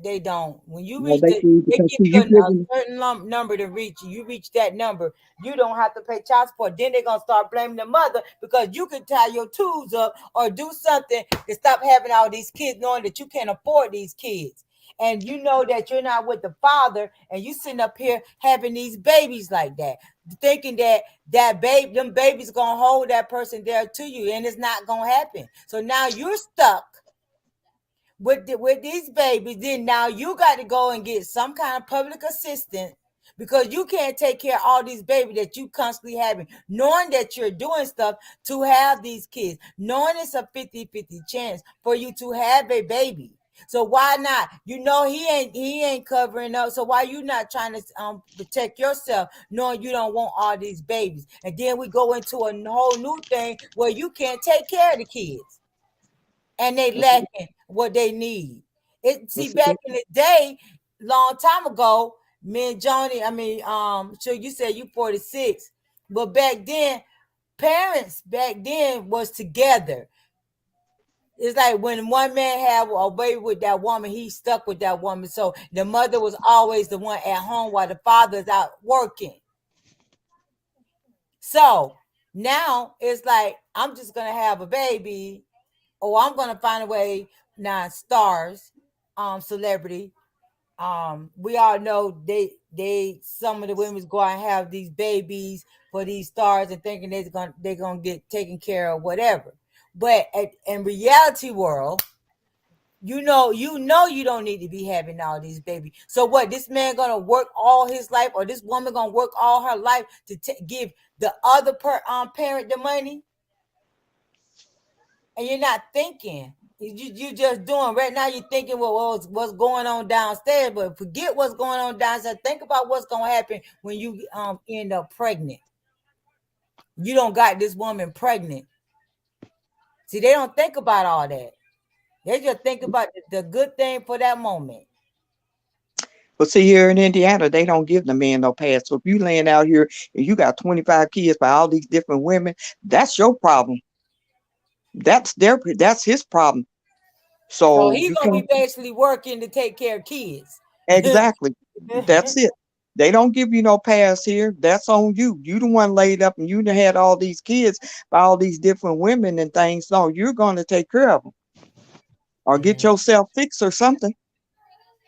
they don't. When you No, reach they do they because give see, you you a giving. certain number to reach. You reach that number, you don't have to pay child support. Then they're gonna start blaming the mother because you can tie your tools up or do something to stop having all these kids, knowing that you can't afford these kids. And you know that you're not with the father, and you sitting up here having these babies like that, thinking that them babies gonna hold that person there to you, and it's not gonna happen. So now you're stuck with these babies. Then now you got to go and get some kind of public assistance because you can't take care of all these babies that you constantly having, knowing that you're doing stuff to have these kids, knowing it's a 50-50 chance for you to have a baby. So why not? He ain't covering up. So why you not trying to protect yourself, knowing you don't want all these babies? And then we go into a whole new thing where you can't take care of the kids and they That's it. lacking what they need. See, That's back it. in the day, long time ago, me and Johnny, sure you said you 46, but back then, parents back then was together. It's like when one man had a baby with that woman, he stuck with that woman. So the mother was always the one at home while the father's out working. So now it's like I'm just gonna have a baby, or I'm gonna find a way. Now stars, celebrity, we all know they some of the women's go out and have these babies for these stars and thinking they're gonna get taken care of, whatever. But in reality world, you don't need to be having all these babies. So what, this man gonna work all his life, or this woman gonna work all her life to give the other parent the money? And you're not thinking. You just doing right now. You're thinking, well, what's going on downstairs, but forget what's going on downstairs. Think about what's going to happen when you end up pregnant. You don't got this woman pregnant. See, they don't think about all that. They just think about the good thing for that moment. But see, here in Indiana, they don't give the man no pass. So if you laying out here and you got 25 kids by all these different women, that's your problem. That's his problem. So So he's you gonna be can't. basically working to take care of kids. Exactly. That's it. They don't give you no pass here. That's on you. You the one laid up and you done had all these kids by all these different women and things. No, you're going to take care of them or get Mm, yourself fixed or something.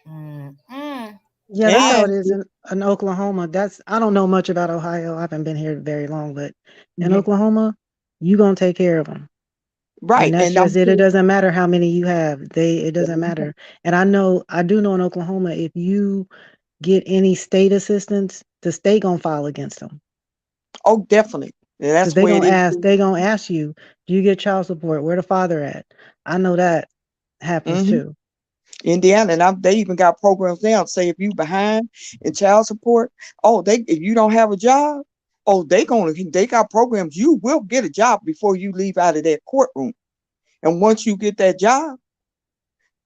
mm, mm. Yeah, that's how it And is in Oklahoma. I don't know much about Ohio. I haven't been here very long, but in mhm, Oklahoma, you gonna take care of them. And right. that's And I'm just it. It sure. doesn't matter how many you have. It doesn't matter. And I do know in Oklahoma, if you get any state assistance, the state gonna file against them. Oh, definitely. And Because that's where it is. they gonna ask you, do you get child support? Where the father at? I know that happens Hmm. too. Indiana, and they even got programs now. Say if you behind in child support, oh, if you don't have a job, oh, they got programs. You will get a job before you leave out of that courtroom. And once you get that job,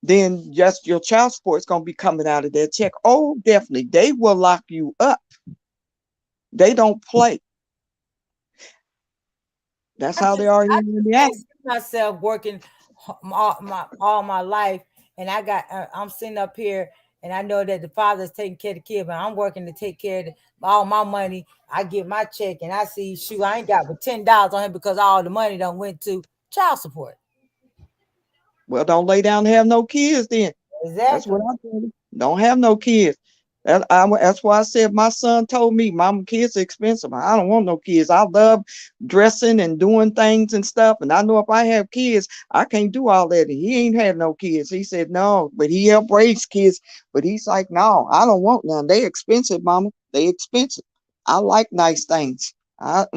then just your child support is gonna be coming out of that check. Oh, definitely, they will lock you up. They don't play. That's I how just they are here I in just Indiana. can't see myself working all my life, and I'm sitting up here, and I know that the father's taking care of the kid, but I'm working to take care of all my money. I get my check, and I see, shoot, I ain't got but $10 on him because all the money done went to child support. Well, don't lay down and have no kids then. That's Exactly. what I'm saying. Don't have no kids. That's why I said my son told me, "Mama, kids are expensive. I don't want no kids. I love dressing and doing things and stuff. And I know if I have kids, I can't do all that." And he ain't had no kids. He said no, but he helped raise kids. But he's like, "No, I don't want none. They expensive, Mama. They expensive. I like nice things. And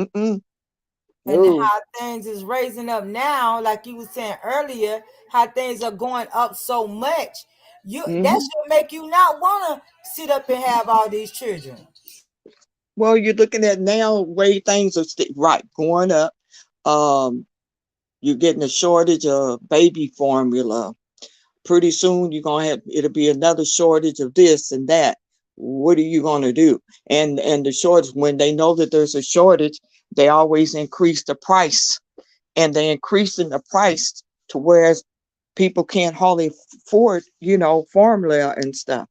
No." how things is raising up now, like you were saying earlier, how things are going up so much. That hmm should make you not want to sit up and have all these children. Well, you're looking at now way things are right going up. Um, you're getting a shortage of baby formula. Pretty soon you're gonna have it'll be another shortage of this and that. What are you gonna do? And the shortage, when they know that there's a shortage, they always increase the price, and they increasing the price to whereas people can't hardly afford, formula and stuff.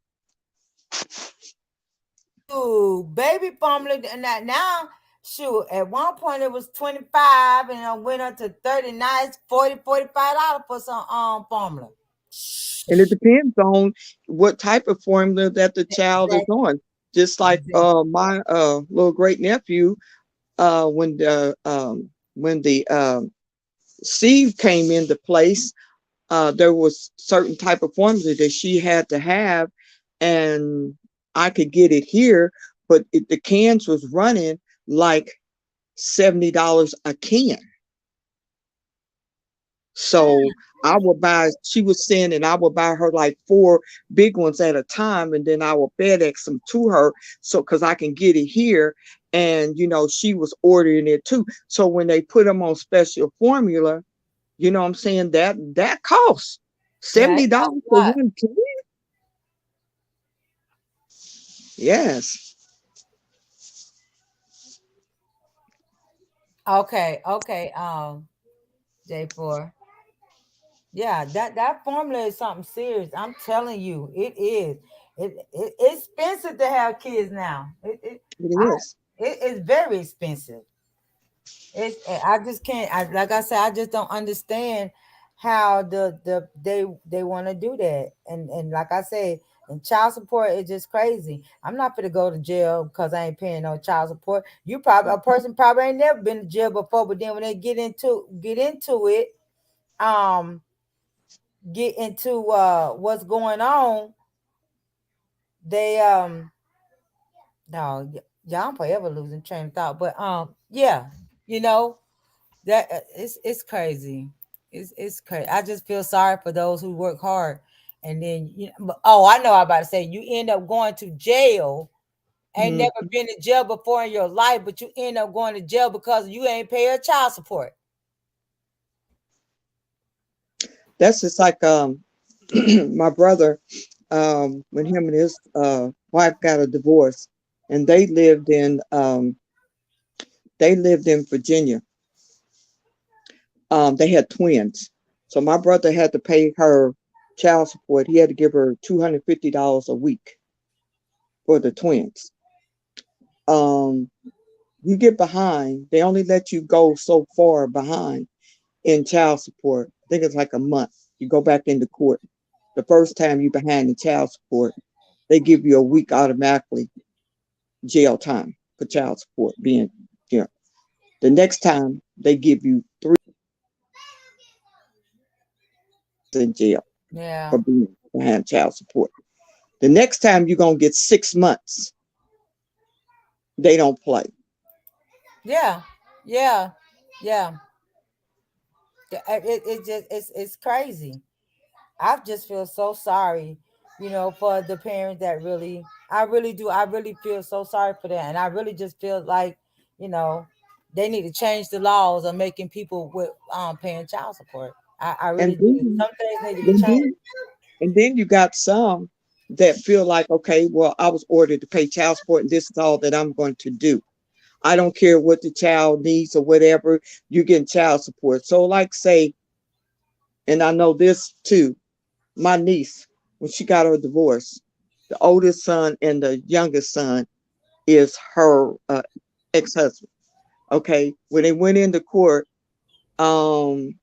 Ooh, baby formula, and that now, shoot, at one point it was 25 and it went up to 39, 40, $45 for some formula. And it depends on what type of formula that the child is Exactly. on. Just like Exactly. my little great nephew, when the Steve came into place, there was certain type of formula that she had to have, and I could get it here, but the cans was running like $70 a can. So I would buy, she was saying, and I would buy her like 4 big ones at a time, and then I would FedEx them to her, so because I can get it here. And she was ordering it too. So when they put them on special formula, what I'm saying, that costs Yeah, it $70 costs a for lot. 1 can. Yes. Okay, okay, J4. Yeah, that formula is something serious. I'm telling you, it is. It's expensive to have kids now. It I, is. it is very expensive. I just can't. Like I said, I just don't understand how they want to do that. And like I said, and child support is just crazy. I'm not gonna go to jail because I ain't paying no child support. A person probably ain't never been to jail before, but then when they get into it, um get into what's going on, they no, y'all, I'm forever losing train of thought. But yeah, you know that it's crazy. It's crazy. I just feel sorry for those who work hard, and then oh, I know I'm about to say, you end up going to jail. Ain't Mhm. never been to jail before in your life, but you end up going to jail because you ain't pay a child support. That's just like my brother, when him and his wife got a divorce, and they lived in Virginia. They had twins. So my brother had to pay her child support. He had to give her $250 a week for the twins. Um, you get behind, they only let you go so far behind in child support. I think it's like a month. You go back into court. The first time you behind in child support, they give you a week automatically jail time for child support being here. The next time they give you 3 in jail Yeah, for being behind child support. The next time you're gonna get 6 months. They don't play. yeah, yeah, yeah. It just it's crazy. I just feel so sorry, for the parents that really, I really do. I really feel so sorry for that. And I really just feel like, you know, they need to change the laws of making people with paying child support. I really And do. then, Some things need to be and changed. then, and then you got some that feel like, okay, well, I was ordered to pay child support, and this is all that I'm going to do. I don't care what the child needs or whatever, you're getting child support. So like say, and I know this too, my niece, when she got her divorce, the oldest son and the youngest son is her ex-husband. Okay. When they went into court, um,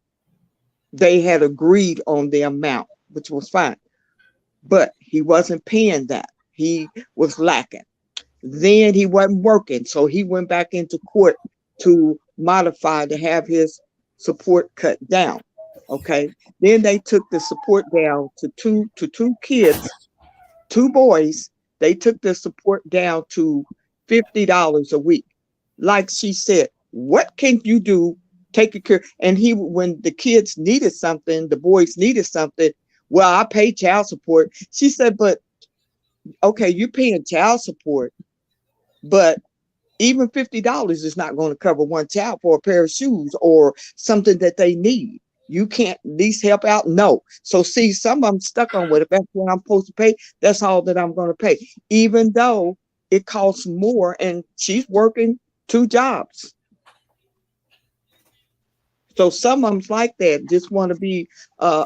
they had agreed on the amount, which was fine, but he wasn't paying that. He was lacking. Then he wasn't working. So he went back into court to modify to have his support cut down. Okay. Then they took the support down to two kids, two boys. They took the support down to $50 a week. Like she said, what can you do? Take care. And he, when the kids needed something, the boys needed something. Well, I pay child support. She said, but okay, you're paying child support, but even $50 is not going to cover one child for a pair of shoes or something that they need. You can't at least help out. No. So see, some of them stuck on what if that's what I'm supposed to pay, that's all that I'm going to pay, even though it costs more and she's working two jobs. So some of them's like that, just want to be a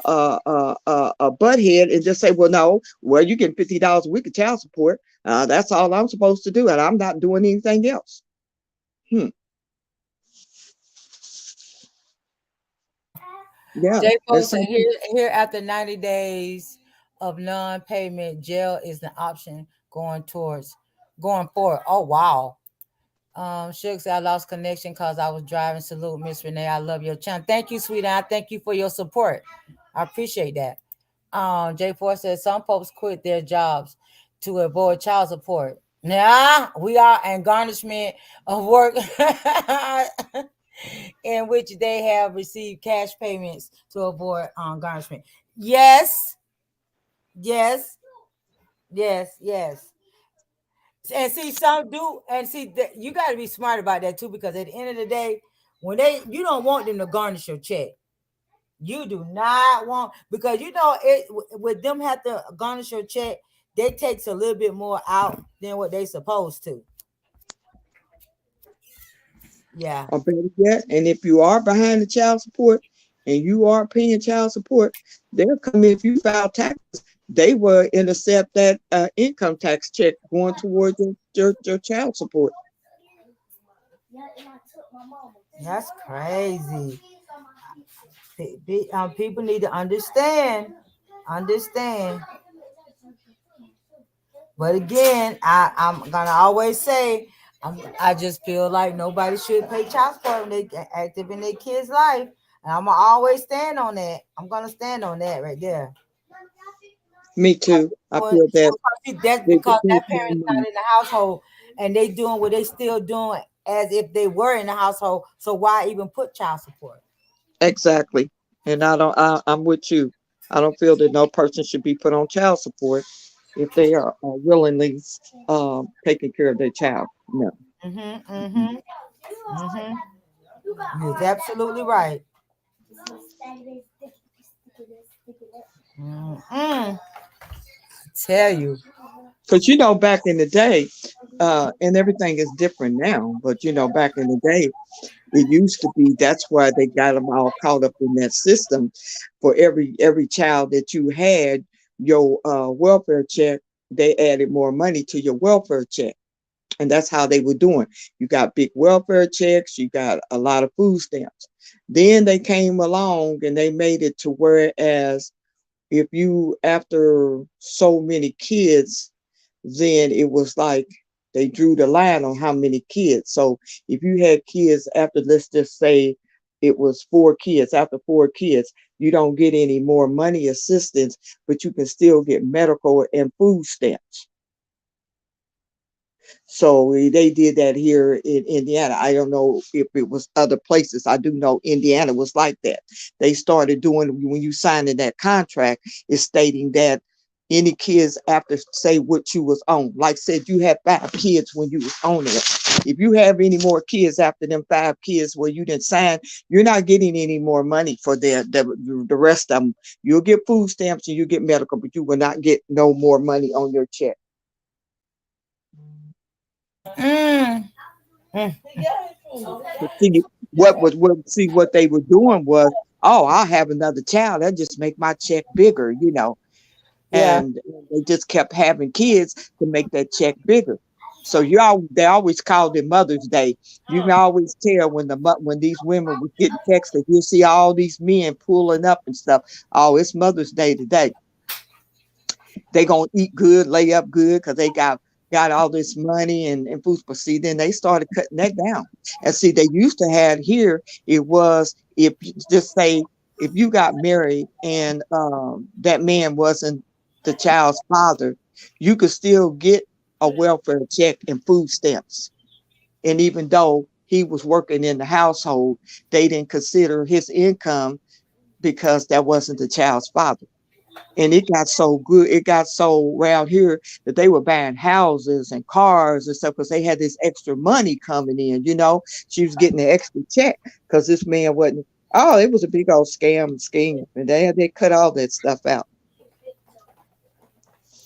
butthead and just say, well, no, well, you get $50 a week of child support. That's all I'm supposed to do, and I'm not doing anything else. Yeah. J. And Post said some here after 90 days of non-payment, jail is the option going forward. Oh wow. Shucks, I lost connection because I was driving. Salute, Miss Renee. I love your channel. Thank you, sweetheart. Thank you for your support. I appreciate that. J. Four says some folks quit their jobs to avoid child support. Nah, we are and garnishment of work in which they have received cash payments to avoid garnishment. Yes, yes, yes. And see, some do, and see, you got to be smart about that too, because at the end of the day, when you don't want them to garnish your check. You do not want, because you know it with them have to garnish your check, they takes a little bit more out than what they supposed to. Yeah. or better yet, and if you are behind the child support and you are paying child support, they'll come if you file taxes. They will intercept that income tax check going towards your child support. That's crazy. People need to understand. But again, I'm gonna always say, I just feel like nobody should pay child support when they active in their kids' life, and I'm gonna always stand on that. I'm gonna stand on that right there. Me too. I Well, feel that that's they because depend that on parent's money. not in the household, and they doing what they still doing as if they were in the household. So why even put child support? Exactly. And I'm with you. I don't feel that no person should be put on child support if they are willingly taking care of their child. No. Mm-hmm. Mm-hmm. Mm-hmm. You're absolutely right. Mm-mm. Tell you. Because back in the day, and everything is different now, but back in the day, it used to be that's why they got them all caught up in that system. For every child that you had, your welfare check, they added more money to your welfare check. And that's how they were doing. You got big welfare checks, you got a lot of food stamps. Then they came along and they made it to whereas if you after so many kids, then it was like they drew the line on how many kids. So if you had kids after, let's just say it was 4 kids, after 4 kids, you don't get any more money assistance, but you can still get medical and food stamps. So they did that here in Indiana. I don't know if it was other places. I do know Indiana was like that. They started doing, when you signed in that contract, is stating that any kids after say what you was on. Like said, you had 5 kids when you was on it. If you have any more kids after them 5 kids where you didn't sign, you're not getting any more money for the rest of them. You'll get food stamps and you get medical, but you will not get no more money on your check. Mm. Mm. But see, what they were doing was, oh, I'll have another child. That just make my check bigger, Yeah. and they just kept having kids to make that check bigger. So they always called it Mother's Day. You can always tell when these women were getting texted, you see all these men pulling up and stuff. Oh, it's Mother's Day today. They gonna eat good, lay up good, because they got all this money and food. But see, then they started cutting that down. And see, they used to have here, it was, if you just say, if you got married and that man wasn't the child's father, you could still get a welfare check and food stamps. And even though he was working in the household, they didn't consider his income because that wasn't the child's father. And it got so good, it got so around here that they were buying houses and cars and stuff because they had this extra money coming in. She was getting an extra check because this man wasn't. Oh, it was a big old scam and scheme, and they cut all that stuff out.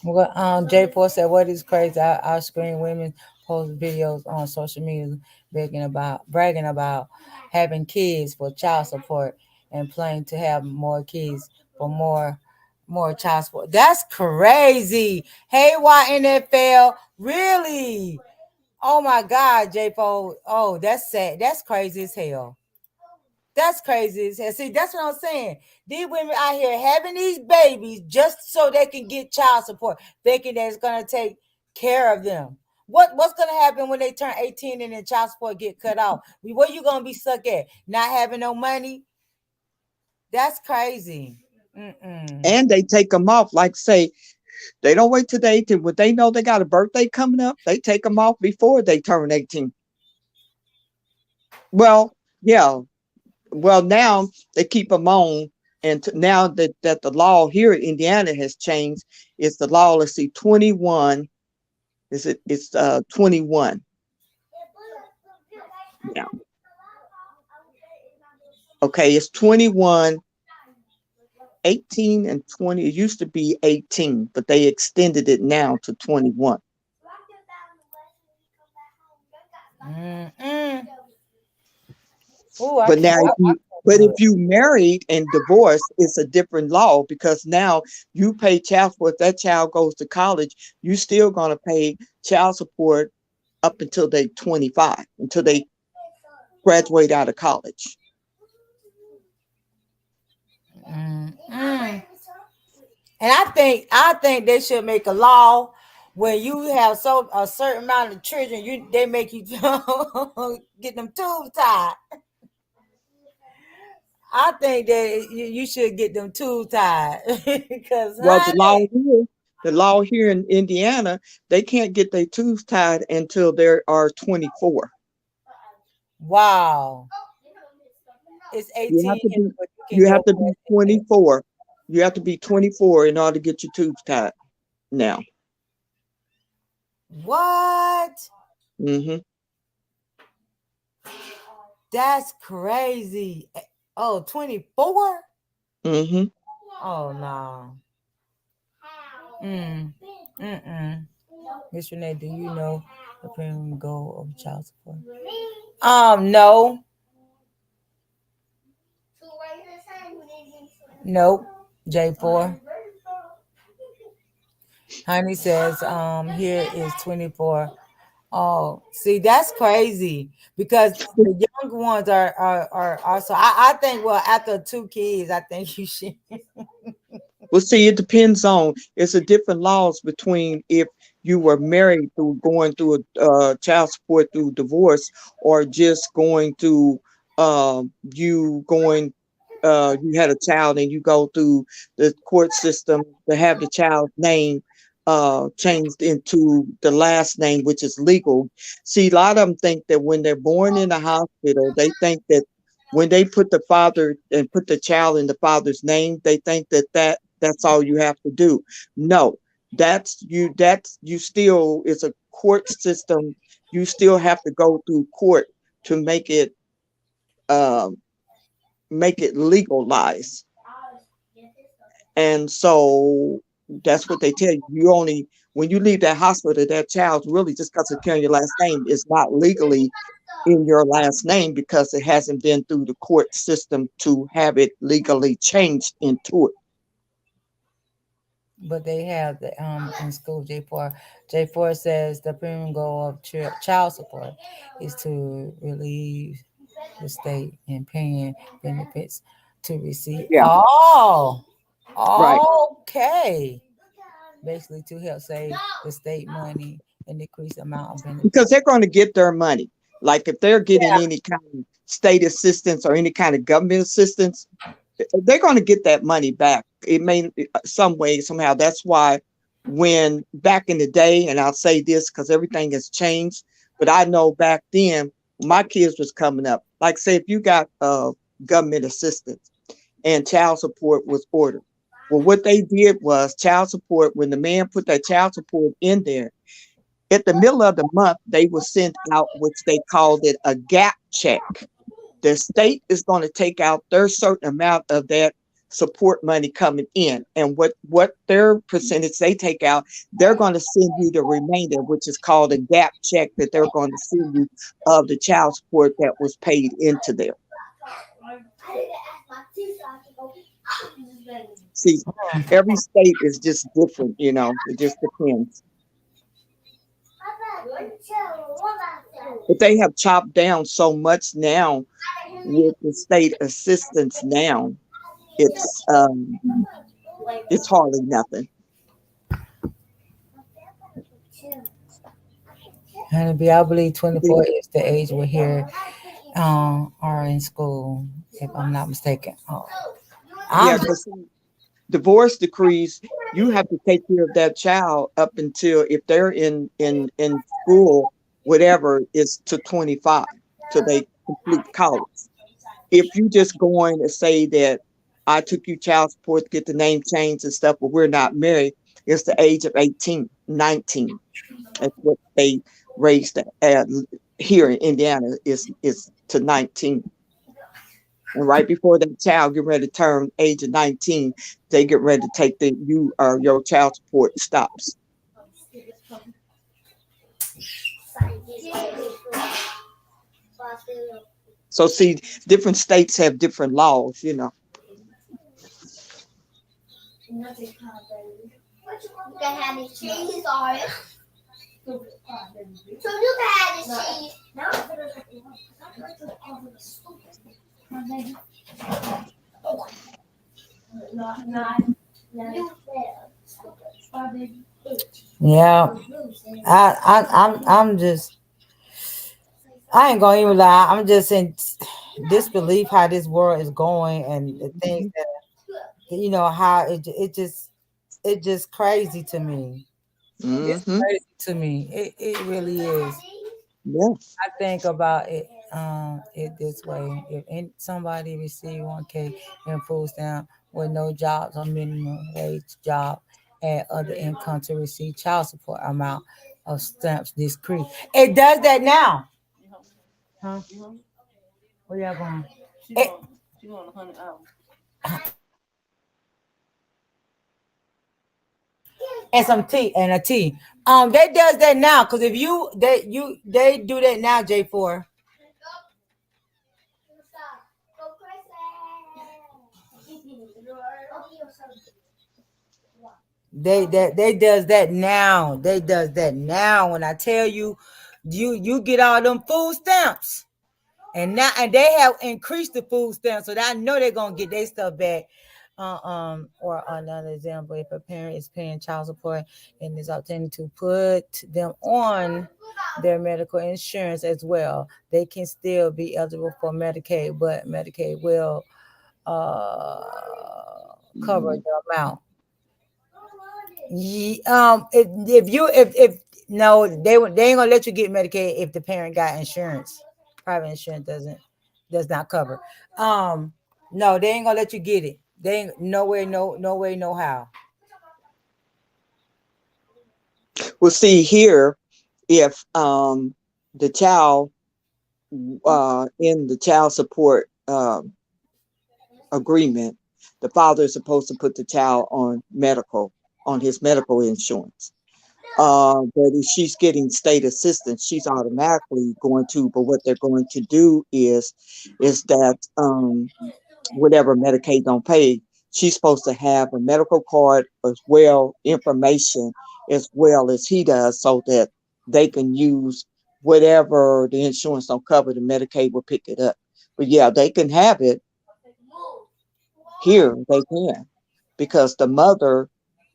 Well, J4 said, "What is crazy? Our screen women post videos on social media bragging about having kids for child support and planning to have more kids for more child support. That's crazy. Hey, why NFL? Really? Oh my God, J4. Oh, that's sad. That's crazy as hell. That's crazy as hell. See, that's what I'm saying. These women out here having these babies just so they can get child support, thinking that it's gonna take care of them. What's gonna happen when they turn 18 and then child support get cut off? Where you gonna be stuck at? Not having no money? That's crazy. Mm-mm. And they take them off, like say, they don't wait till they 18. When they know they got a birthday coming up, they take them off before they turn 18. Well, yeah. Well, now they keep them on, and now that the law here in Indiana has changed, it's the law. Let's see, 21. It's 21 now. Okay, it's 21, 18, and 20. It used to be 18, but they extended it now to 21. Mm-mm. Ooh, I But can't. now, if you married and divorced, it's a different law because now you pay child support. If that child goes to college, you still gonna pay child support up until they 25, until they graduate out of college. Mm-mm. And I think they should make a law when you have a certain amount of children, they make you get them tubes tied. I think that you should get them tubes tied because Well, honey, the law here in Indiana, they can't get their tubes tied until they are 24. wow, it's You 18, have to be but you can you have go to be past 18. 24. You have to be 24 in order to get your tubes tied now. What? Hmm. That's crazy. Oh, 24? Hmm. Oh no. Mm. Mm-mm. Miss Renee, do you know the premium goal of child support? No. Nope. J4. Honey says, here is 24. Oh, see, that's crazy because the young ones are also. I think, well, after 2 kids, I think you should. Well, see, it depends on, it's a different laws between if you were married through going through a child support through divorce, or just going through you going you had a child and you go through the court system to have the child's name changed into the last name, which is legal. See, a lot of them think that when they're born in the hospital, they think that when they put the father and put the child in the father's name, they think that's all you have to do. No, that's you still, it's a court system. You still have to go through court to um, make it legalized. And so that's what they tell you. You only, when you leave that hospital, that child's really, just because it's carrying your last name, is not legally in your last name because it hasn't been through the court system to have it legally changed into it. But they have the in school J4 says the premium goal of child support is to relieve the state in paying benefits to receive. Yeah, Oh, right. okay. Basically to help save the state money and decrease the amount of benefits. Because they're going to get their money. Like if they're getting any kind of state assistance or any kind of government assistance, they're going to get that money back. It may some way, somehow. That's why when back in the day, and I'll say this because everything has changed, but I know back then my kids was coming up. Like say if you got government assistance and child support was ordered. Well, what they did was child support, when the man put that child support in there, at the middle of the month, they will send out, which they called it a gap check. The state is going to take out their certain amount of that support money coming in. And what their percentage they take out, they're going to send you the remainder, which is called a gap check that they're going to send you of the child support that was paid into there. See, every state is just different, you know, it just depends. But they have chopped down so much now with the state assistance now. It's hardly nothing. And I believe 24 is the age we're here are in school, if I'm not mistaken. Oh, Yeah, I'm because divorce decrees, you have to take care of that child up until if they're in school, whatever, is to 25 till they complete college. If you just going to say that I took you child support to get the name changed and stuff, but we're not married, it's the age of 18, 19. That's what they raised at here in Indiana is to 19. And right before that child get ready to turn age of 19, they get ready to take your child support stops. So see, different states have different laws, you know. You can have this cheese or so you can have this cheese. yeah. I'm just I ain't gonna even lie. I'm just in disbelief how this world is going and the things that how it just crazy to me. It's Mm-hmm. crazy to me. It really is. Yeah. I think about it this way. If somebody receive 1K in food stamp with no jobs or minimum wage job and other income to receive child support amount of stamps decrease. It does that now. Huh? Where y'all going? She going 100 hours. And some tea and a tea. They does that now because if they do that now, J4. They does that now. They does that now. When I tell you, you get all them food stamps, and they have increased the food stamps, so that I know they're gonna get their stuff back. Or another example, if a parent is paying child support and is obtaining to put them on their medical insurance as well, they can still be eligible for Medicaid, but Medicaid will cover the amount. If no, they ain't gonna let you get Medicaid if the parent got insurance. Private insurance does not cover. No, they ain't gonna let you get it. They ain't no way, no how. Well, see here, if the child in the child support agreement, the father is supposed to put the child on his medical insurance. That if she's getting state assistance, she's automatically going to. But what they're going to do is that whatever Medicaid don't pay, she's supposed to have a medical card as well, information as well as he does, so that they can use whatever the insurance don't cover, the Medicaid will pick it up. But yeah, they can have it here, they can, because the mother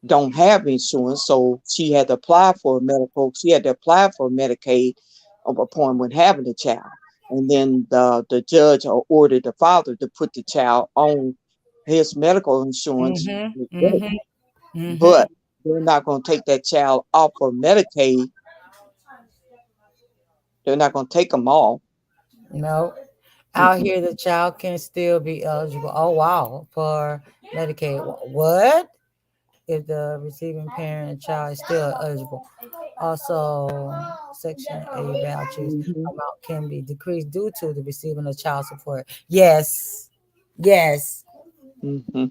don't have insurance, so she had to apply for medical. She had to apply for Medicaid upon when having a child, and then the judge ordered the father to put the child on his medical insurance, Mm-hmm. Mm-hmm. Mm-hmm. but they're not going to take that child off of Medicaid. They're not going to take them off. No. Out here, the child can still be eligible. Oh, wow. For Medicaid. What? If the receiving parent and child is still eligible. Also, Section 8 vouchers amount can be decreased due to the receiving of child support. Yes. Yes. Mm-hmm.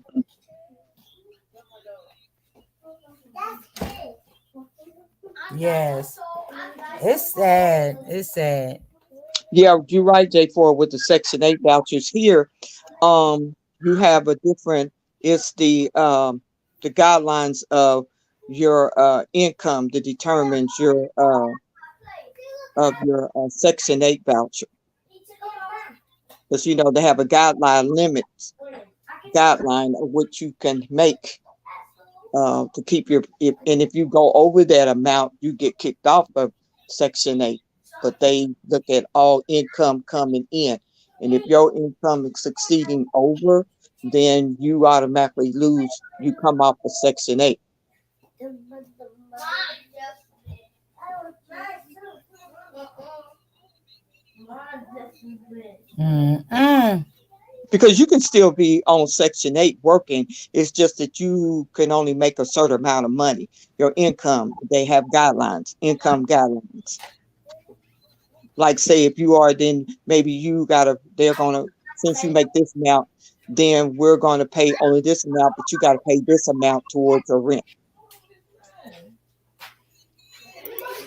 Yes. It's sad. It's sad. Yeah, you're right, J4, with the Section 8 vouchers here. You have a different, it's the guidelines of your income that determines your Section 8 voucher. Because they have a guideline of what you can make to keep and if you go over that amount, you get kicked off of Section 8. But they look at all income coming in. And if your income is exceeding over, then you automatically lose. You come off of Section 8. Mm-mm. Because you can still be on Section 8 working. It's just that you can only make a certain amount of money. Your income, they have guidelines, income guidelines. Like say if you are, then maybe they're gonna, since you make this amount, then we're gonna pay only this amount, but you gotta pay this amount towards your rent.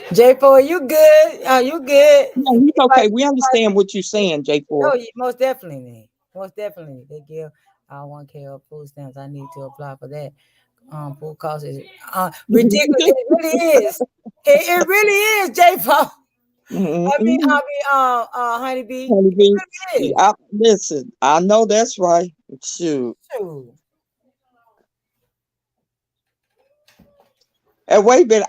J4, you good? You good? No, it's okay. We understand what you're saying, J4. No, most definitely. Most definitely. They give 1K of food stamps. I need to apply for that. Food cost is ridiculous. It really is. It really is, J4. Honeybee. Honeybee. Listen, I know that's right. Shoot. And wait a minute,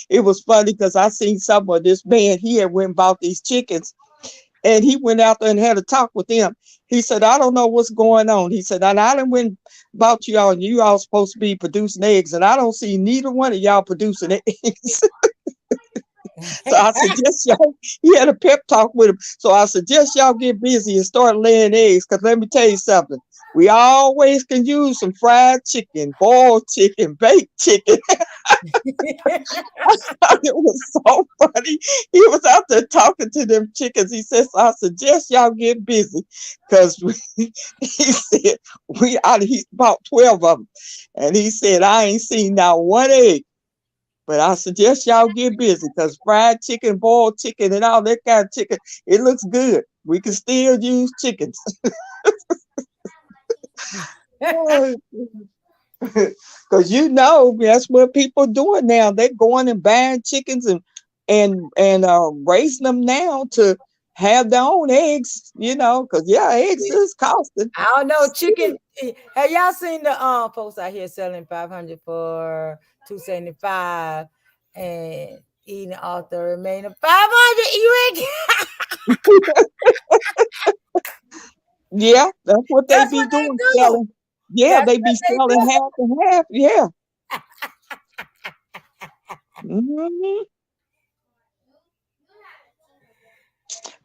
it was funny because I seen some of this man, he had went and bought these chickens, and he went out there and had a talk with them. He said, I don't know what's going on. He said, and I done went and bought y'all, and you all supposed to be producing eggs, and I don't see neither one of y'all producing eggs. So I suggest y'all, he had a pep talk with him. So I suggest y'all get busy and start laying eggs. Because let me tell you something. We always can use some fried chicken, boiled chicken, baked chicken. I thought it was so funny. He was out there talking to them chickens. He says, I suggest y'all get busy. Because he said, he bought 12 of them. And he said, I ain't seen not one egg. But I suggest y'all get busy because fried chicken, boiled chicken, and all that kind of chicken, it looks good. We can still use chickens. Because that's what people are doing now. They're going and buying chickens and raising them now to have their own eggs, because eggs is costing. I don't know, chicken. Have y'all seen the folks out here selling 500 for $275 and eating off the remaining 500? You ain't. Yeah, that's what they be doing. Selling. Yeah, they be selling half and half. Yeah. Mm-hmm.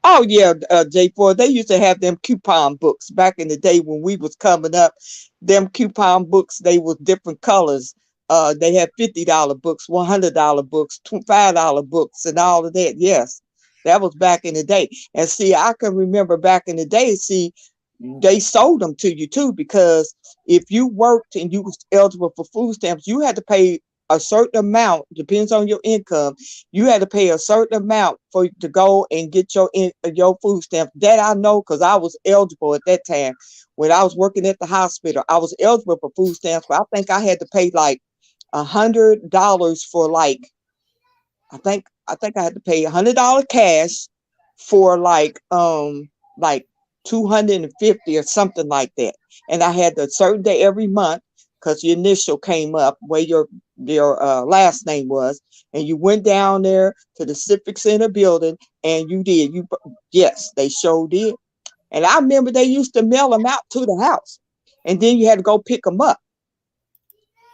Oh yeah, J4. They used to have them coupon books back in the day when we was coming up. Them coupon books, they were different colors. They had $50 books, $100 books, $5 books, and all of that. Yes, that was back in the day. And see, I can remember back in the day. See, they sold them to you too, because if you worked and you was eligible for food stamps, you had to pay a certain amount, depends on your income. You had to pay a certain amount for to go and get your food stamps. That I know because I was eligible at that time. When I was working at the hospital, I was eligible for food stamps, but I think I had to pay like $100 for like I think I had to pay $100 cash for like 250 or something like that. And I had a certain day every month because your initial came up where your last name was, and you went down there to the Civic Center building and you did. Yes, they sure did. And I remember they used to mail them out to the house, and then you had to go pick them up.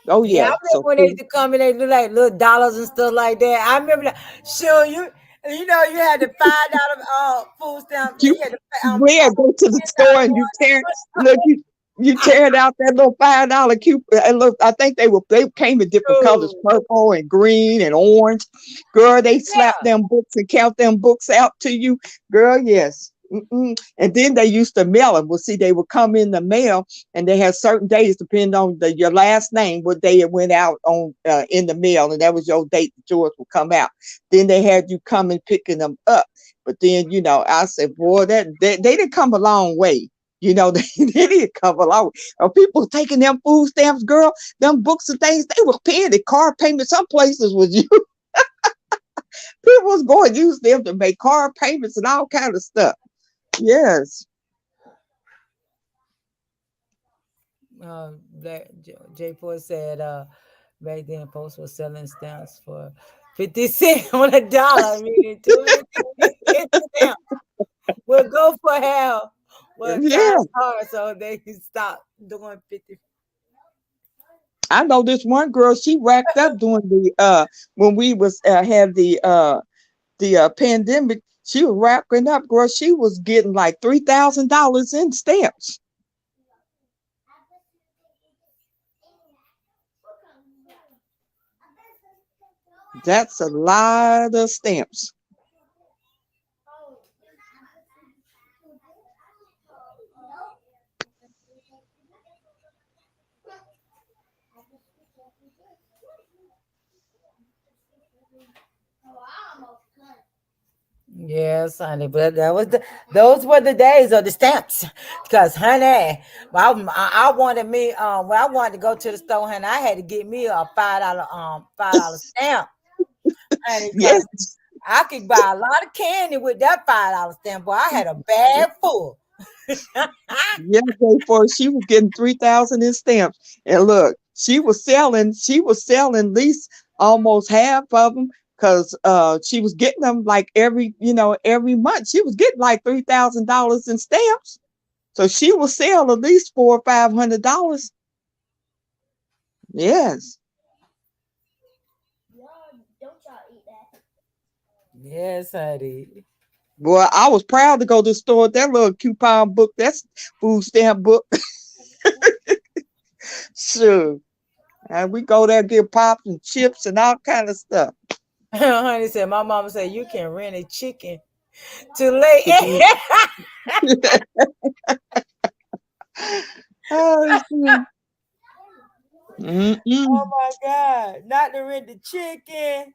Oh Yeah, I yeah. remember when they used to come and they look like little dollars and stuff like that. I remember that. Sure, you had the $5 food stamp. You You had to go to the store and you tear it out that little $5 coupon. And look, I think they came in different colors, purple and green and orange. Girl, they slap them books and count them books out to you. Girl, yes. And then they used to mail them. Well, see, they would come in the mail, and they had certain days, depending on your last name, what day it went out on in the mail, and that was your date that yours would come out. Then they had you come and picking them up. But then, I said, boy, they didn't come a long way. They didn't come a long way. People taking them food stamps, girl, them books and things, they were paying the car payment. Some places was you. People was going to use them to make car payments and all kind of stuff. Yes. J4 said back then folks were selling stamps for 50 cents on a dollar, meaning 250 stamps will go for hell. Well, Yeah. hard, so they stopped doing 50. I know this one girl, she racked up doing the when we was had the pandemic. She was racking up, girl. She was getting like $3,000 in stamps. That's a lot of stamps. Yes, honey, but those were the days of the stamps. Because, honey, I wanted me when I wanted to go to the store, honey, I had to get me a $5 stamp, honey, Yes. I could buy a lot of candy with that $5 stamp. Boy, I had a bag full. Yeah, before she was getting 3,000 in stamps, and look, she was selling at least almost half of them because she was getting them like every month. She was getting like $3,000 in stamps, so she will sell at least $400 or $500. Yes. Don't y'all eat that? Yes, honey. Boy, I was proud to go to the store with that little coupon book. That's food stamp book. Sure. And we go there, get pops and chips and all kind of stuff. Honey said, my mama said, you can rent a chicken to lay. Oh, oh my God. Not to rent the chicken.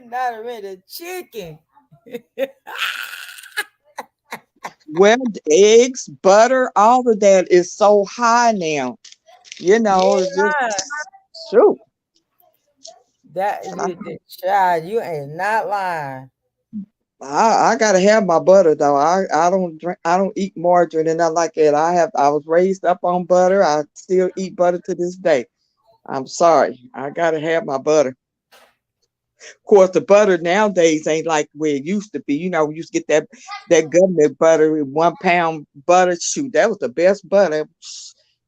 Not to rent a chicken. Well, eggs, butter, all of that is so high now. It's just shoot. Child, you ain't not lying. I gotta have my butter though. I don't eat margarine and nothing like that. I was raised up on butter. I still eat butter to this day. I'm sorry. I gotta have my butter. Of course, the butter nowadays ain't like where it used to be. We used to get that government butter, 1 pound butter. Shoot, that was the best butter.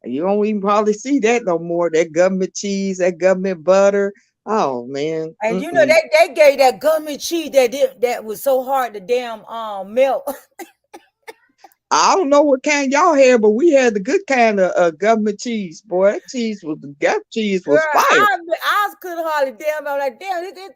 You don't even probably see that no more. That government cheese, that government butter. Oh man. And they gave that government cheese that was so hard to damn melt. I don't know what kind y'all had, but we had the good kind of government cheese. Boy, that cheese was the gut cheese Girl, was fire. I couldn't hardly damn. I'm like, damn, this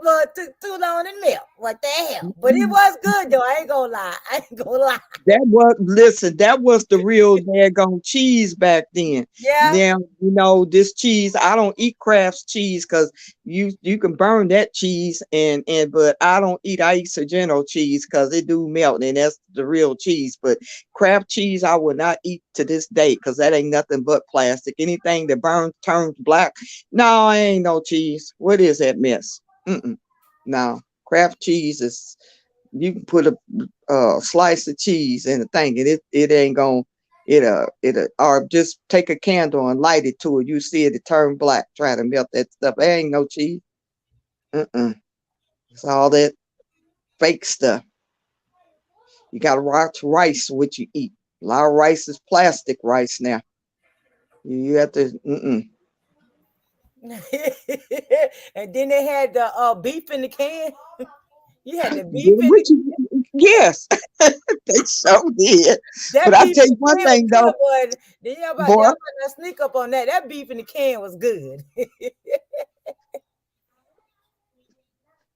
blood took too long to melt. What the hell? But it was good though. I ain't gonna lie. I ain't gonna lie. That was the real daggone cheese back then. Yeah. Now, this cheese, I don't eat Kraft's cheese because you can burn that cheese but I eat Sargento cheese because it do melt and that's the real cheese. But Kraft cheese I will not eat to this day because that ain't nothing but plastic. Anything that burns turns black. No, ain't no cheese. What is that mess? No, Kraft cheese is, you can put a slice of cheese in a thing and it ain't gonna, or just take a candle and light it to it, you see it turn black. Try to melt that stuff. There ain't no cheese. It's all that fake stuff. You gotta watch rice what you eat. A lot of rice is plastic rice now. You have to And then they had the beef in the can. You had the beef in Which, the yes, they so did. that But I beef tell in you the one can thing was though, good, boy. Then y'all boy. about to sneak up on that. That beef in the can was good.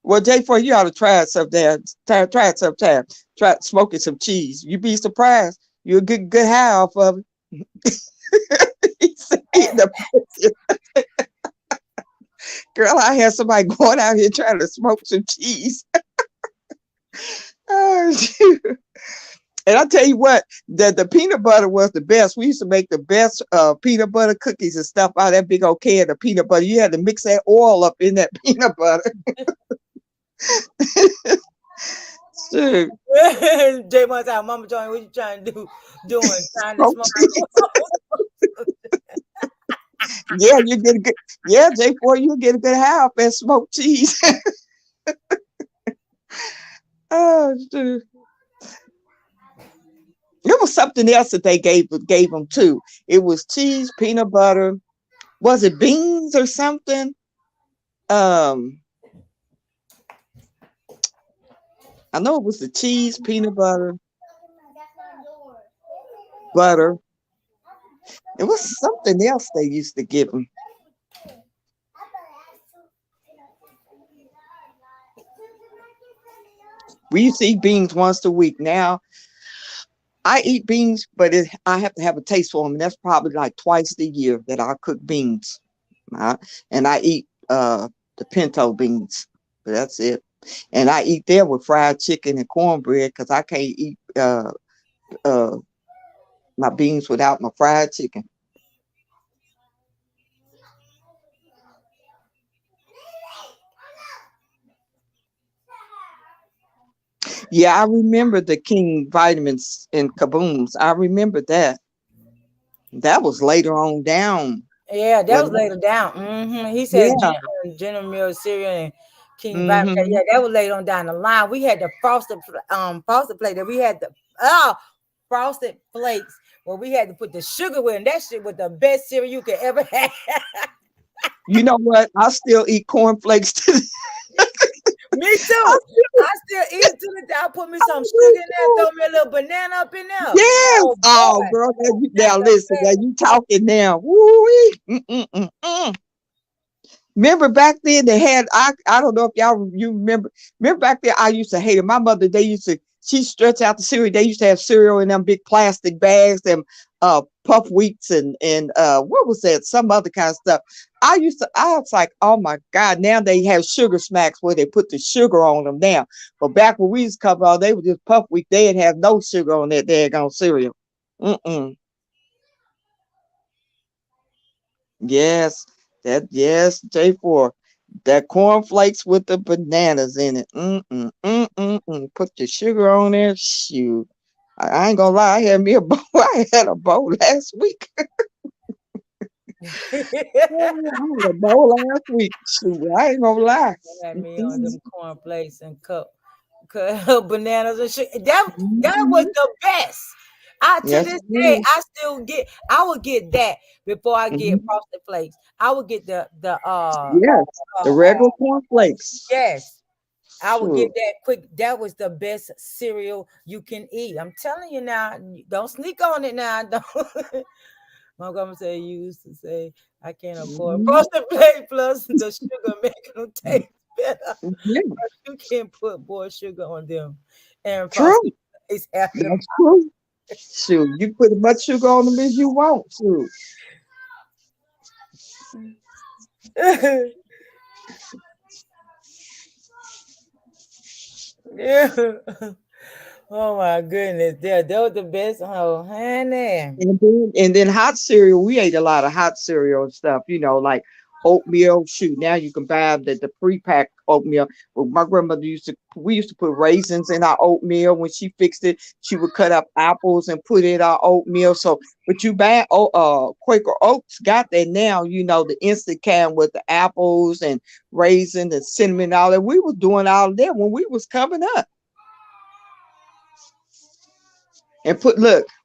Well, J4, you ought to try it sometime. Try it sometime. Try smoking some cheese. You'd be surprised. You'll get good high off of it. He said, girl, I had somebody going out here trying to smoke some cheese. Oh, shoot. And I tell you what, the peanut butter was the best. We used to make the best peanut butter cookies and stuff out of that big old can of peanut butter. You had to mix that oil up in that peanut butter. Shoot. Jay one time, Mama Johnny, what you trying to do? Trying to Smoke smoke. Yeah, you get a good. Yeah, J4, you get a good high off that smoked cheese. Oh, dude. There was something else that they gave them too. It was cheese, peanut butter. Was it beans or something? I know it was the cheese, peanut butter, butter. It was something else they used to give them. We used to eat beans once a week. Now I eat beans, but I have to have a taste for them, and that's probably like twice a year that I cook beans. And I eat the pinto beans, but that's it. And I eat there with fried chicken and cornbread because I can't eat my beans without my fried chicken. Yeah, I remember the King vitamins and kabooms. I remember that. That was later on down. Yeah, that was later down. He said Yeah. General Mills cereal and King Vitamin. Yeah, that was later on down the line. We had the frosted flake that we had the frosted flakes where we had to put the sugar with, and that shit was the best cereal you could ever have. You know what? I still eat cornflakes today. Me too. I still eat it to the day. I put me some sugar in there, throw me a little banana up in there. Yes. Oh, girl. Now listen, now you talking now. Woo-wee. Remember back then they had, I don't know if you remember back then I used to hate it. My mother, she stretched out the cereal. They used to have cereal in them big plastic bags, them puff wheats and what was that? Some other kind of stuff. I was like, oh my God, now they have sugar smacks where they put the sugar on them now. But back when we used to come out, they were just puff wheat. They'd have no sugar on that daggone cereal. Yes, J4. That cornflakes with the bananas in it. Put the sugar on there. Shoot. I ain't gonna lie, I had me a bowl. I had a bowl last week. I had a bowl last week. Shoot, I ain't gonna lie. Had me on them cornflakes and cut bananas and shit. That was the best. To this day, I would get that before I get frosted flakes. I would get the regular cornflakes. Yes. I would Sure. get that quick. That was the best cereal you can eat. I'm telling you now. Don't sneak on it now. Don't. My grandma said you used to say I can't afford Mhm. Frosted Flakes plus the sugar making them taste better. Yeah, You can't put more sugar on them. And true. Frosted Flakes have them. That's true. Shoot, you put as much sugar on them as you want. Shoot. Yeah. Oh my goodness. That was the best. Oh, honey. And then hot cereal, we ate a lot of hot cereal and stuff, like oatmeal. Shoot, now you can buy the pre-packed oatmeal. Well, my grandmother we used to put raisins in our oatmeal. When she fixed it, she would cut up apples and put it in our oatmeal. So, but you buy Quaker Oats got that now, the instant can with the apples and raisins and cinnamon and all that. We was doing all of that when we was coming up. And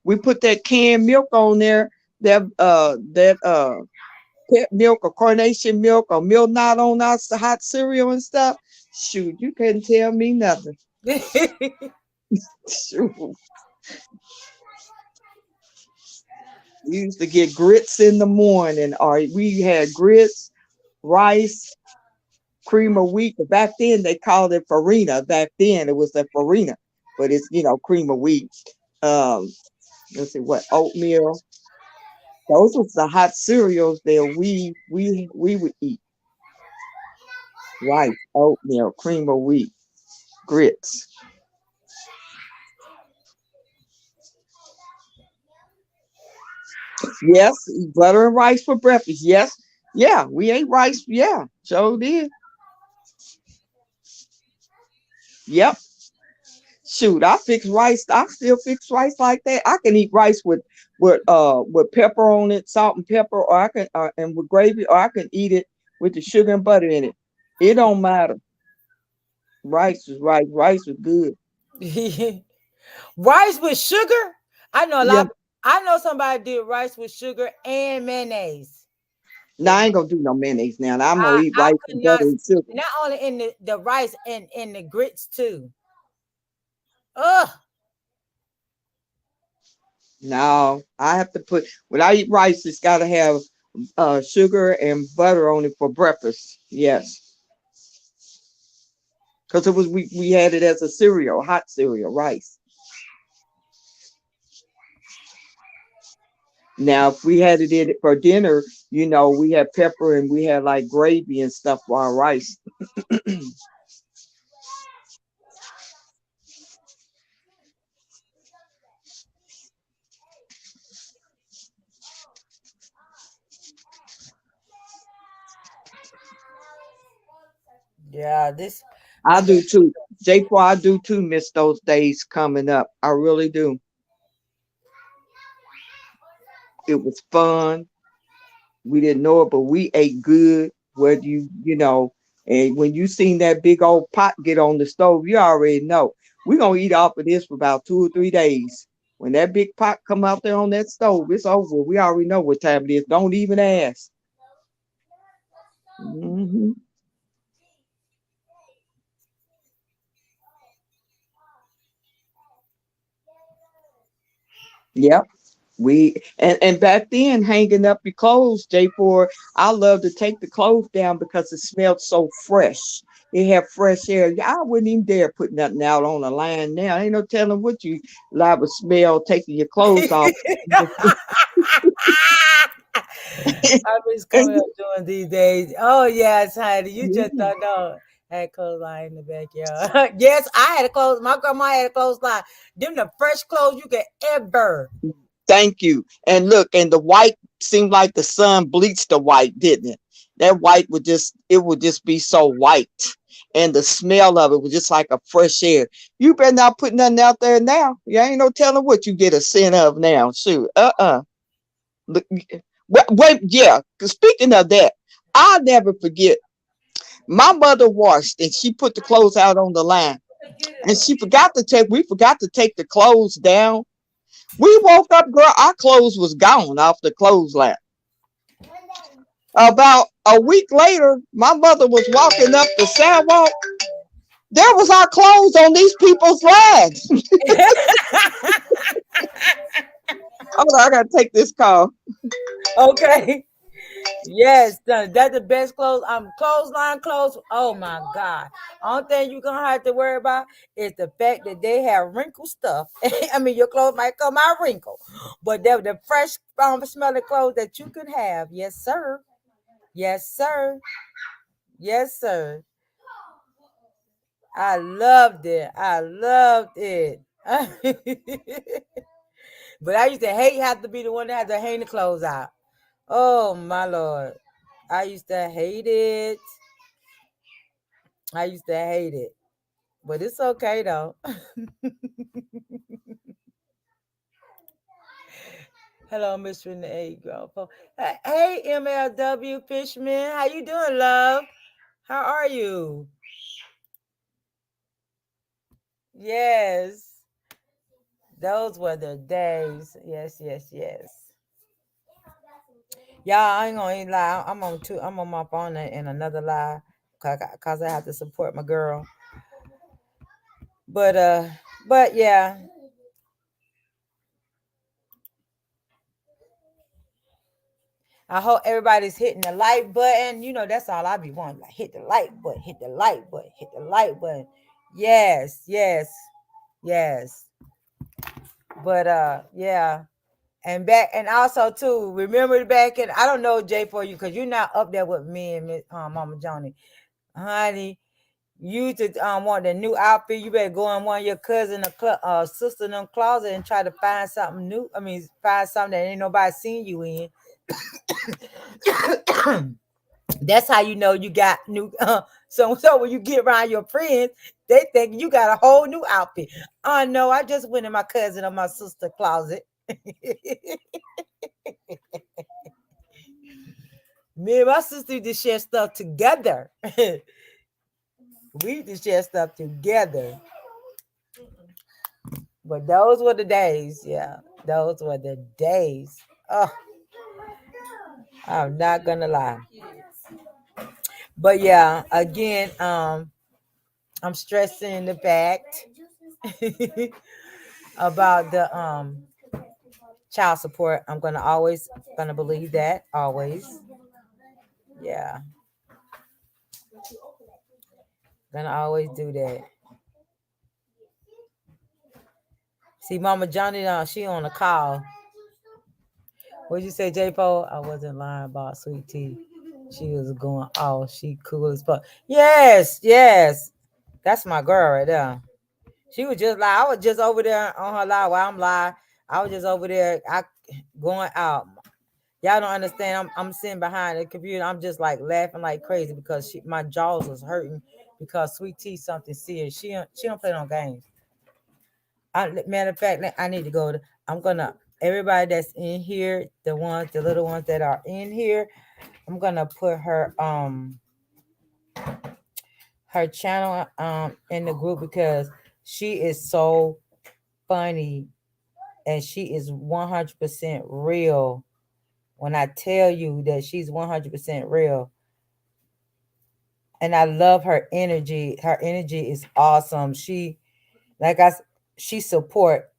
we put that canned milk on there, that pet milk or carnation milk or milk not on our hot cereal and stuff. Shoot, you couldn't tell me nothing. Shoot. We used to get grits in the morning, or we had grits, rice, cream of wheat. But back then they called it farina. Back then it was the farina, but it's cream of wheat. Let's see what oatmeal. Those was the hot cereals that we would eat. Rice, oatmeal, cream of wheat, grits. Yes, butter and rice for breakfast. Yes, yeah, we ate rice. Yeah, so did. Yep. Shoot, I fix rice. I still fix rice like that. I can eat rice with pepper on it, salt and pepper, or I can and with gravy, or I can eat it with the sugar and butter in it. It don't matter. Rice is rice. Rice is good. Rice with sugar? I know a Yeah. lot. I know somebody did rice with sugar and mayonnaise. Now It I was, ain't gonna do no mayonnaise now. I'm gonna eat I rice could and not butter and sugar. not only in the rice and in the grits too. Ugh. No, I have to put when I eat rice, it's gotta have sugar and butter on it for breakfast. Yes. Because we had it as a cereal, hot cereal, rice. Now if we had it in it for dinner, we had pepper and we had like gravy and stuff for our rice. Yeah, this I I'm do too. J4, I do too miss those days coming up. I really do. It was fun. We didn't know it, but we ate good. Whether and when you seen that big old pot get on the stove, you already know we're gonna eat off of this for about 2 or 3 days. When that big pot come out there on that stove, it's over. We already know what time it is. Don't even ask. Hmm. Yep. And back then, hanging up your clothes, J4, I love to take the clothes down because it smelled so fresh. It had fresh air. I wouldn't even dare put nothing out on the line now. Ain't no telling what you liable to smell taking your clothes off. I was coming up doing these days. Oh yes, Heidi. You just don't know. Had clothesline in the backyard. Yes, I had a clothes. My grandma had a clothesline. Them the fresh clothes you could ever. Thank you. And look, and the white seemed like the sun bleached the white, didn't it? That white would just be so white. And the smell of it was just like a fresh air. You better not put nothing out there now. You ain't no telling what you get a scent of now. Shoot. Look, wait, yeah. 'Cause speaking of that, I'll never forget. My mother washed and she put the clothes out on the line. And we forgot to take the clothes down. We woke up, girl, our clothes was gone off the clothesline. About a week later, my mother was walking up the sidewalk There was our clothes on these people's flags. Hold on, I gotta take this call. Okay. Yes, that's the best clothes. Clothesline clothes. Oh my God. Only thing you're gonna have to worry about is the fact that they have wrinkle stuff. I mean, your clothes might come out wrinkled, but they're the fresh, smelling clothes that you can have. Yes, sir. Yes, sir. Yes, sir. I loved it. I loved it. But I used to hate have to be the one that had to hang the clothes out. Oh my Lord. I used to hate it. I used to hate it. But it's okay though. Hello, Miss Renee Grandpa. Hey, MLW Fishman. How you doing, love? How are you? Yes. Those were the days. Yes, yes, yes. Y'all, I ain't gonna lie. I'm on my phone in another live cause I have to support my girl. But yeah. I hope everybody's hitting the like button. You know, that's all I be wanting. Like hit the like button, hit the like button, hit the like button. Yes, yes, yes. But yeah. And also too, remember back in I don't know Jay for you because you're not up there with me and Mama Johnny. Honey, you to want the new outfit, you better go in one of your cousin or sister in them closet and try to find something new. I mean, find something that ain't nobody seen you in. That's how you know you got new. So when you get around your friends, they think you got a whole new outfit. Oh no, I just went in my cousin or my sister closet. Me and my sister used to share stuff together. We used to share stuff together. But those were the days. Yeah, those were the days. Oh, I'm not gonna lie. But yeah, again, I'm stressing the fact about the child support. I'm gonna believe that always. Yeah, gonna always do that. See, Mama Johnny, she on a call. What'd you say, J Po? I wasn't lying about Sweet Tea. She was going, oh, she cool as fuck. Yes, yes. That's my girl right there. She was just like, I was just over there on her live while I'm live. I was just over there, going out. Y'all don't understand. I'm sitting behind the computer. I'm just like laughing like crazy because my jaws was hurting because Sweet Tea something serious. She don't play no games. Matter of fact, I need to go. I'm gonna everybody that's in here, the little ones that are in here. I'm gonna put her channel in the group because she is so funny and she is 100% real. When I tell you that she's 100% real, and I love her energy. Her energy is awesome. She support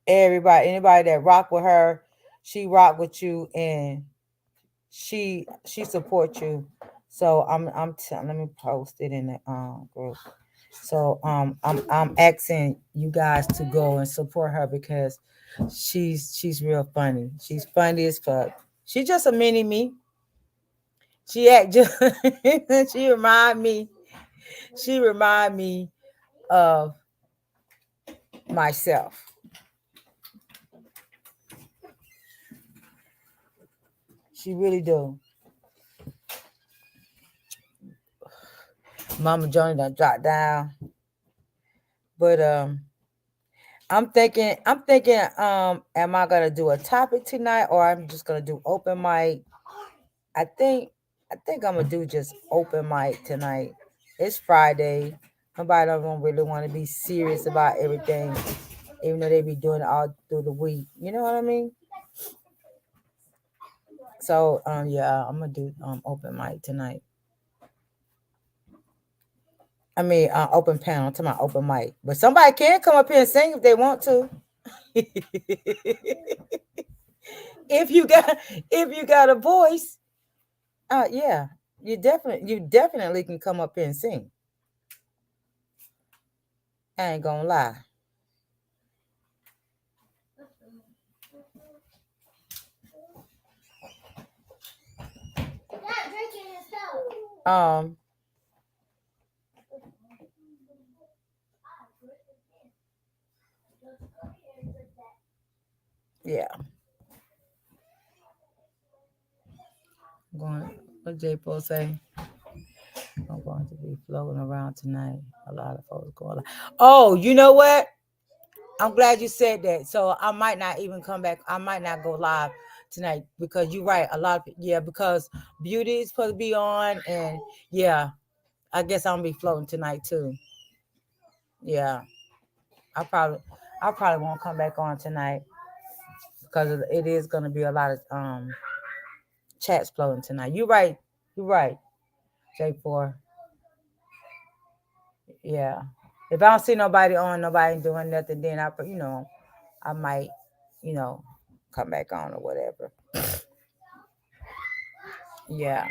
everybody, anybody that rock with her. She rock with you, and she supports you. So let me post it in the group. So I'm asking you guys to go and support her because she's real funny. She's funny as fuck. She's just a mini me. She act just she remind me. She remind me of myself. She really do. Mama Johnny done dropped down. But I'm thinking, am I gonna do a topic tonight or I'm just gonna do open mic? I think I'm gonna do just open mic tonight. It's Friday. Nobody don't really want to be serious about everything, even though they be doing it all through the week. You know what I mean? So yeah, I'm gonna do open mic tonight. Open panel. To my open mic, but somebody can come up here and sing if they want to. if you got a voice, yeah, you definitely can come up here and sing. I ain't gonna lie. Stop drinking his stuff. Yeah. What J. Paul say? I'm going to be floating around tonight. A lot of folks going. Oh, you know what? I'm glad you said that. So I might not even come back. I might not go live tonight because you're right. Because Beauty is supposed to be on, and yeah, I guess I'm gonna be floating tonight too. Yeah, I probably won't come back on tonight because it is gonna be a lot of chats floating tonight. You're right. J4. Yeah. If I don't see nobody doing nothing, then I might, come back on or whatever. Yeah.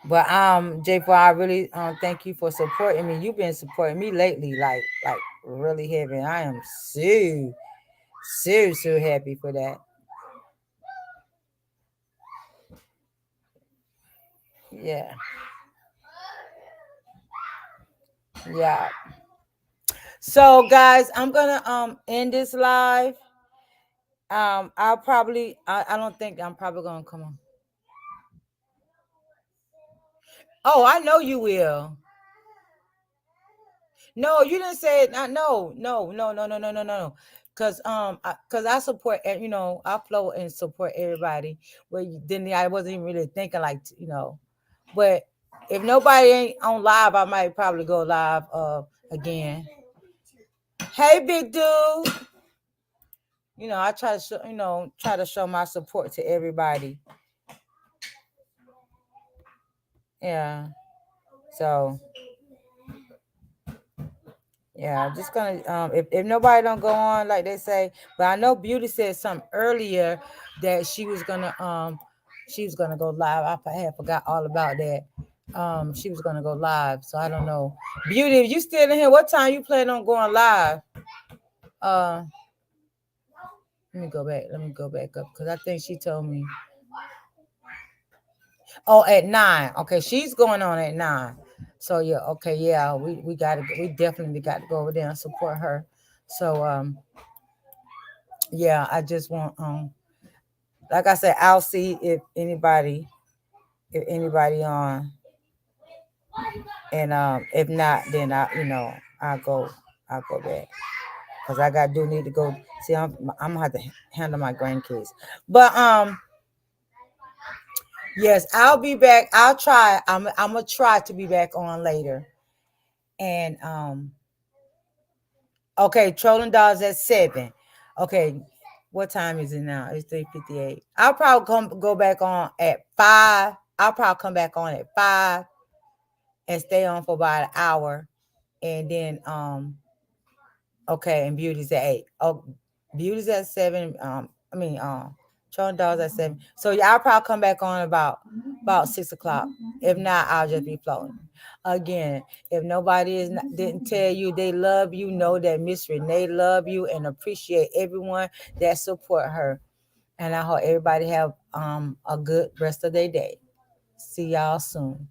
But J4, I really thank you for supporting me. You've been supporting me lately, like really heavy. I am so happy for that. Yeah. Yeah. So guys, I'm gonna end this live. I'll probably I don't think I'm probably gonna come on. Oh, I know you will. No, you didn't say it. No. Cause I support I flow and support everybody. Then I wasn't even really thinking but if nobody ain't on live, I might probably go live again. Hey, big dude. I try to show my support to everybody. Yeah. So yeah, I'm just gonna if nobody don't go on like they say, but I know Beauty said something earlier that she was gonna go live. I had forgot all about that. She was gonna go live, so I don't know. Beauty, if you still in here, what time you plan on going live? Let me go back up because I think she told me. Oh, at 9. Okay, she's going on at 9. So yeah, okay, yeah, we definitely got to go over there and support her. So yeah, I just want like I said, I'll see if anybody on, and if not, then I'll go back because I need to go see. I'm gonna have to handle my grandkids, but yes, I'll be back. I'll try. I'm gonna try to be back on later. And okay, Trolling Dolls at 7. Okay, what time is it now? It's 3:58. I'll probably go back on at 5. I'll probably come back on at 5 and stay on for about an hour. And then okay, and Beauty's at 8. Oh, Beauty's at 7. Trolling Dolls at 7. So yeah, I'll probably come back on about 6 o'clock. If not, I'll just be floating. Again, if nobody didn't tell you they love you, know that Miss Renee love you and appreciate everyone that support her. And I hope everybody have a good rest of their day. See y'all soon.